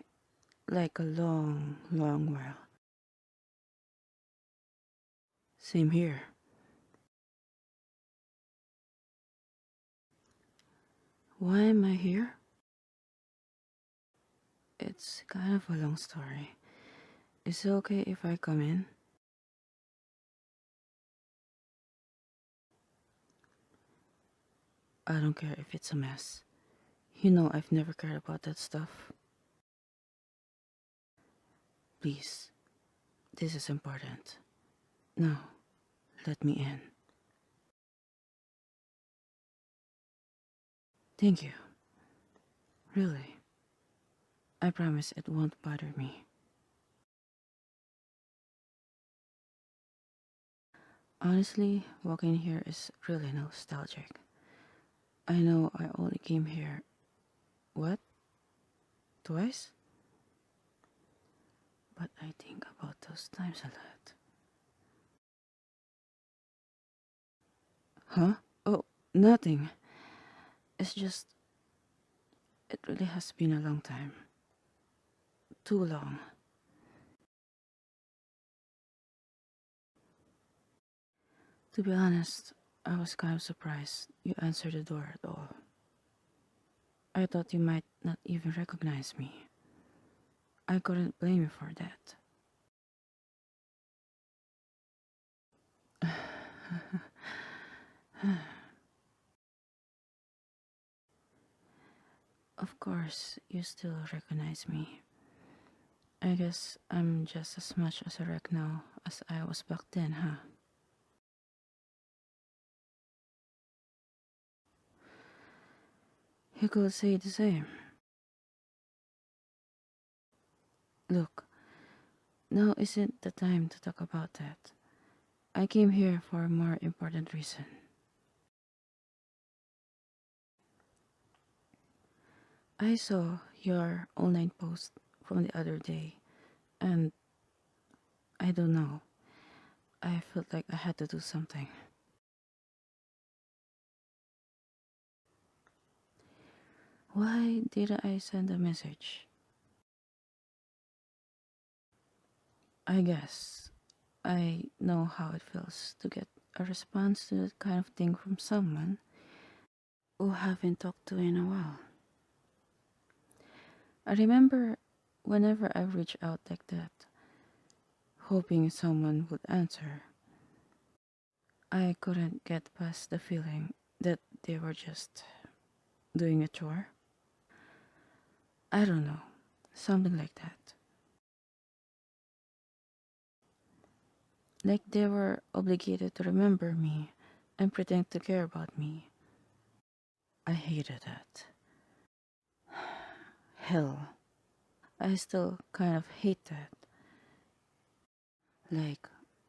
B: like a long, long while. Same here. Why am I here? It's kind of a long story. Is it okay if I come in? I don't care if it's a mess. You know I've never cared about that stuff. Please, this is important. Now, let me in. Thank you. Really. I promise it won't bother me. Honestly, walking here is really nostalgic. I know I only came here, what? Twice? But I think about those times a lot. Huh? Oh, nothing. It's just, it really has been a long time. Too long. To be honest, I was kind of surprised you answered the door at all. I thought you might not even recognize me. I couldn't blame you for that. Of course, you still recognize me. I guess I'm just as much as a wreck now as I was back then, huh? You could say the same. Look, now isn't the time to talk about that. I came here for a more important reason. I saw your online post from the other day, and I don't know. I felt like I had to do something. Why did I send a message? I guess I know how it feels to get a response to that kind of thing from someone who haven't talked to in a while. I remember whenever I reach out like that, hoping someone would answer, I couldn't get past the feeling that they were just doing a chore. I don't know, something like that. like they were obligated to remember me and pretend to care about me. I hated that. Hell, I still kind of hate that. Like,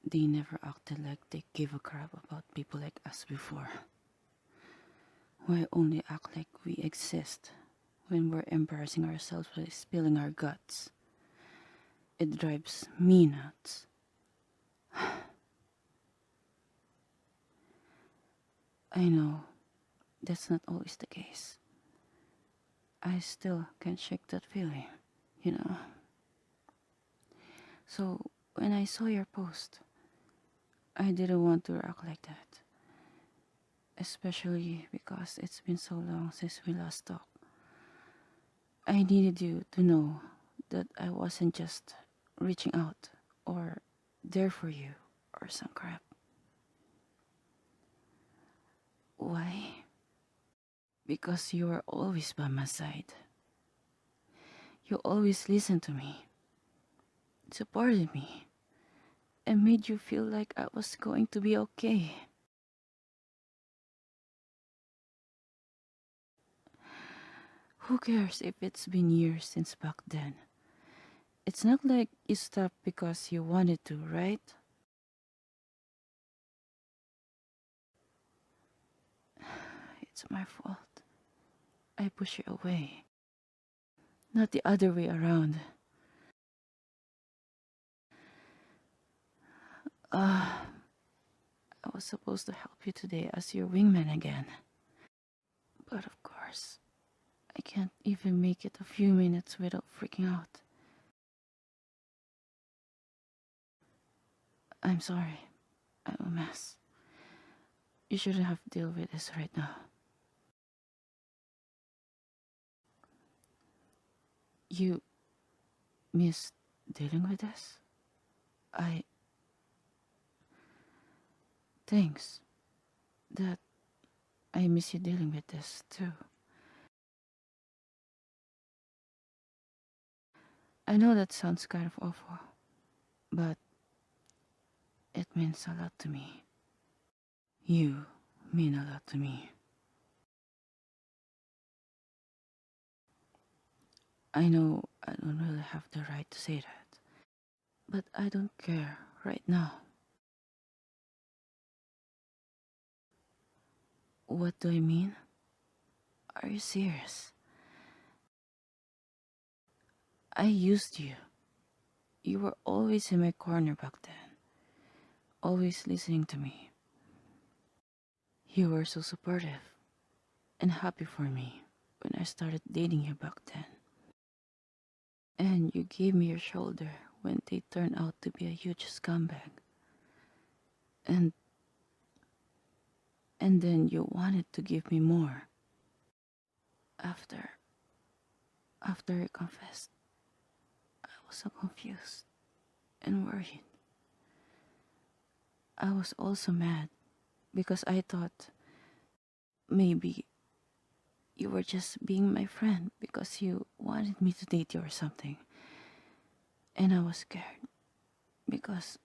B: they never acted like they gave a crap about people like us before. Why only act like we exist when we're embarrassing ourselves by spilling our guts? It drives me nuts. I know that's not always the case. I still can't shake that feeling, you know. So, when I saw your post, I didn't want to act like that. Especially because it's been so long since we last talked. I needed you to know that I wasn't just reaching out or there for you or some crap. Why? Because you were always by my side. You always listened to me, supported me, and made you feel like I was going to be okay. Who cares if it's been years since back then? It's not like you stopped because you wanted to, right? It's my fault. I push you away, not the other way around. Ah, I was supposed to help you today as your wingman again. But of course, I can't even make it a few minutes without freaking out. I'm sorry. I'm a mess. You shouldn't have to deal with this right now. You miss dealing with this? I... Thanks. That I miss you dealing with this too. I know that sounds kind of awful, but it means a lot to me. You mean a lot to me. I know I don't really have the right to say that, but I don't care right now. What do I mean? Are you serious? I used you. You were always in my corner back then, always listening to me. You were so supportive and happy for me when I started dating you back then. And you gave me your shoulder when they turned out to be a huge scumbag. And then you wanted to give me more. After you confessed, I was so confused and worried. I was also mad because I thought maybe you were just being my friend because you wanted me to date you or something. And I was scared because,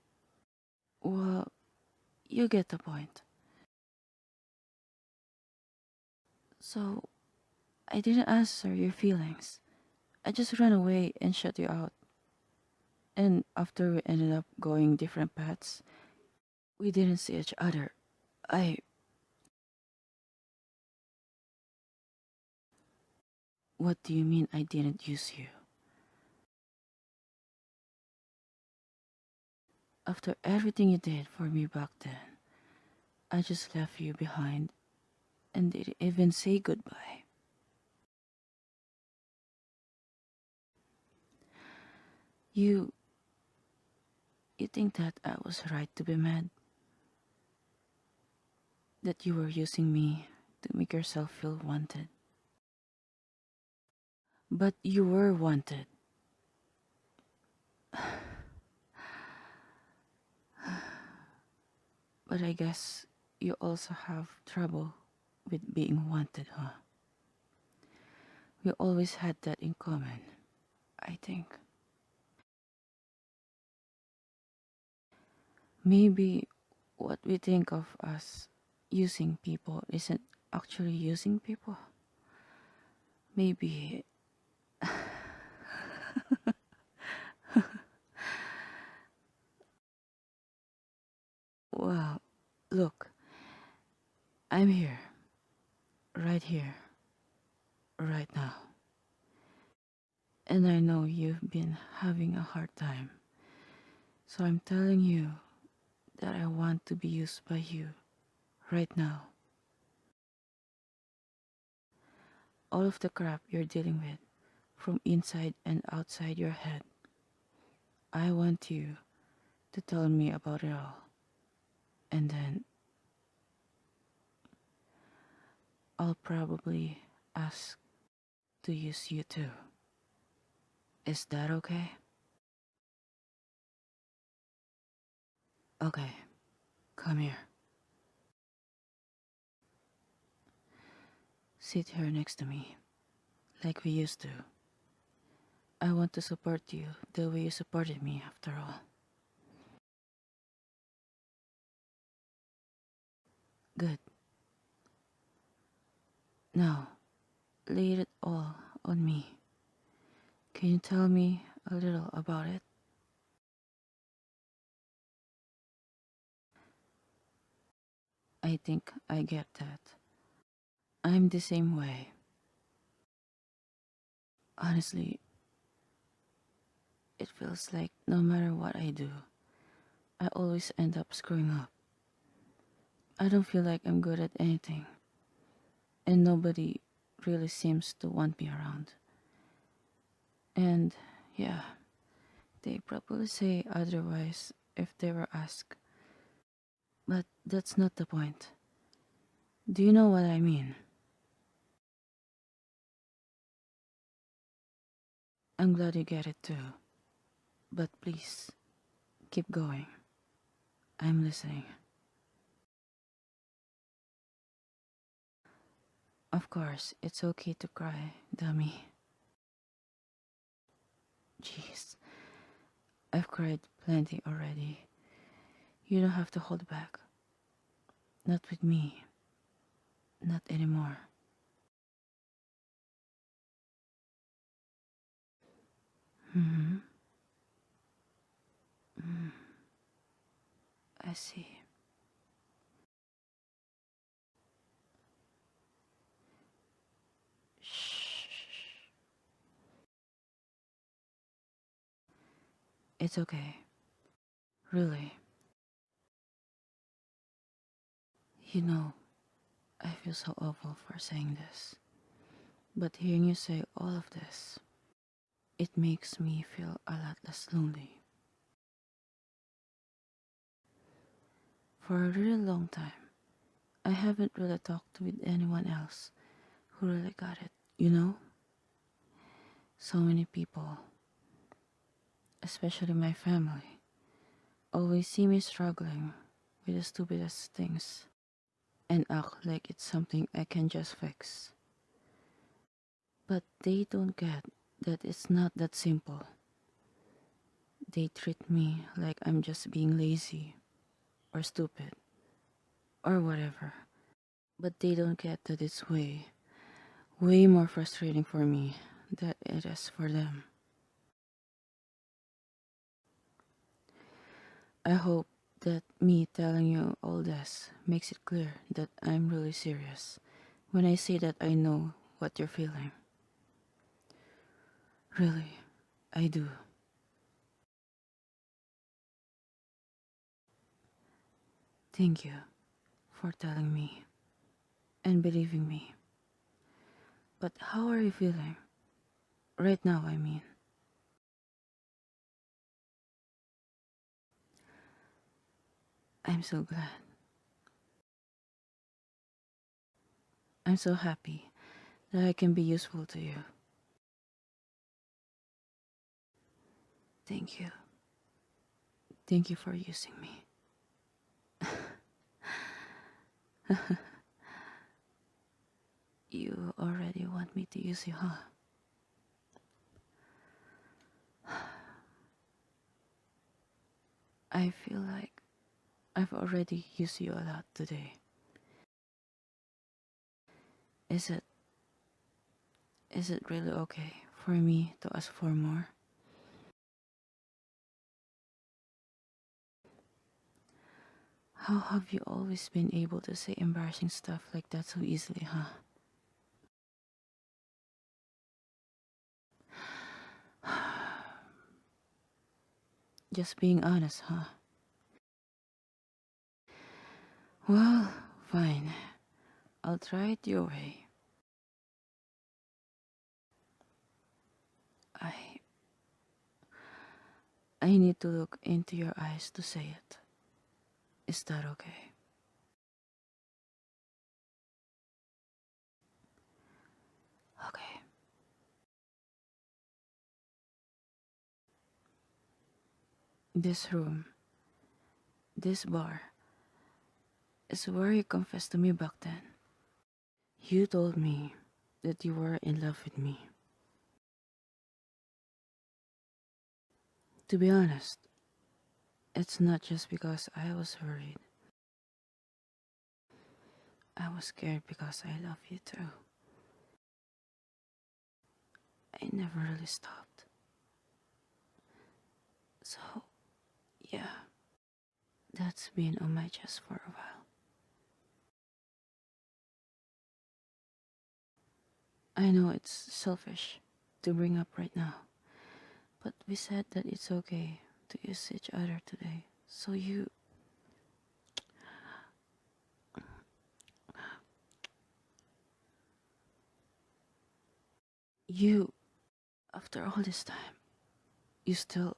B: well, you get the point. So I didn't answer your feelings. I just ran away and shut you out. And after we ended up going different paths, we didn't see each other. I... What do you mean I didn't use you? After everything you did for me back then, I just left you behind and didn't even say goodbye. You... You think that I was right to be mad? That you were using me to make yourself feel wanted? But you were wanted. But I guess you also have trouble with being wanted, huh? We always had that in common, I think. Maybe what we think of as using people isn't actually using people. Maybe, well, look, I'm here, right now. And I know you've been having a hard time. So I'm telling you that I want to be used by you right now. All of the crap you're dealing with, from inside and outside your head, I want you to tell me about it all. And then I'll probably ask to use you too. Is that okay? Okay, come here. Sit here next to me, like we used to. I want to support you the way you supported me after all. Good. Now, lay it all on me. Can you tell me a little about it? I think I get that. I'm the same way. Honestly, it feels like no matter what I do, I always end up screwing up. I don't feel like I'm good at anything, and nobody really seems to want me around. And yeah, they probably say otherwise if they were asked. But that's not the point. Do you know what I mean? I'm glad you get it too. But please, keep going. I'm listening. Of course, it's okay to cry, dummy. Jeez, I've cried plenty already. You don't have to hold back. Not with me. Not anymore. Hmm. Mm, I see. Shh. It's okay. Really. You know, I feel so awful for saying this. But hearing you say all of this, it makes me feel a lot less lonely. For a really long time, I haven't really talked with anyone else who really got it, you know? So many people, especially my family, always see me struggling with the stupidest things and act like it's something I can just fix. But they don't get that it's not that simple. They treat me like I'm just being lazy or stupid or whatever. But they don't get that it's way more frustrating for me than it is for them. I hope that me telling you all this makes it clear that I'm really serious when I say that I know what you're feeling. Really, I do. Thank you for telling me and believing me. But how are you feeling? Right now, I mean. I'm so glad. I'm so happy that I can be useful to you. Thank you. Thank you for using me. You already want me to use you, huh? I feel like I've already used you a lot today. Is it is it really okay for me to ask for more? How have you always been able to say embarrassing stuff like that so easily, huh? Just being honest, huh? Well, fine. I'll try it your way. I I need to look into your eyes to say it. Is that okay? Okay. This room, this bar, is where you confessed to me back then. You told me that you were in love with me. To be honest, it's not just because I was worried. I was scared because I love you too. I never really stopped. So, yeah, that's been on my chest for a while. I know it's selfish to bring up right now, but we said that it's okay to use each other today. So you, after all this time, you still,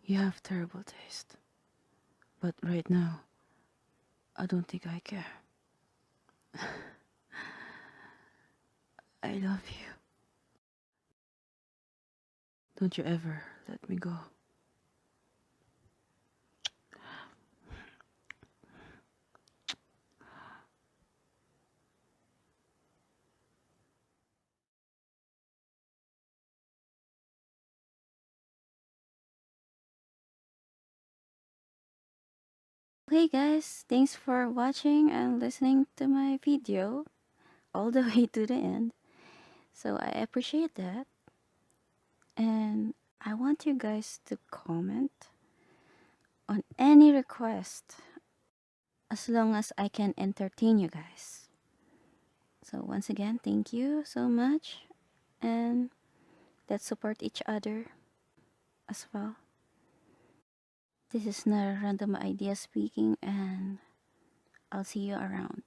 B: you have terrible taste. But right now, I don't think I care. I love you. Don't you ever let me go.
A: Okay guys, thanks for watching and listening to my video all the way to the end. So I appreciate that. And I want you guys to comment on any request as long as I can entertain you guys. So once again, thank you so much and let's support each other as well. This is not a random idea speaking and I'll see you around.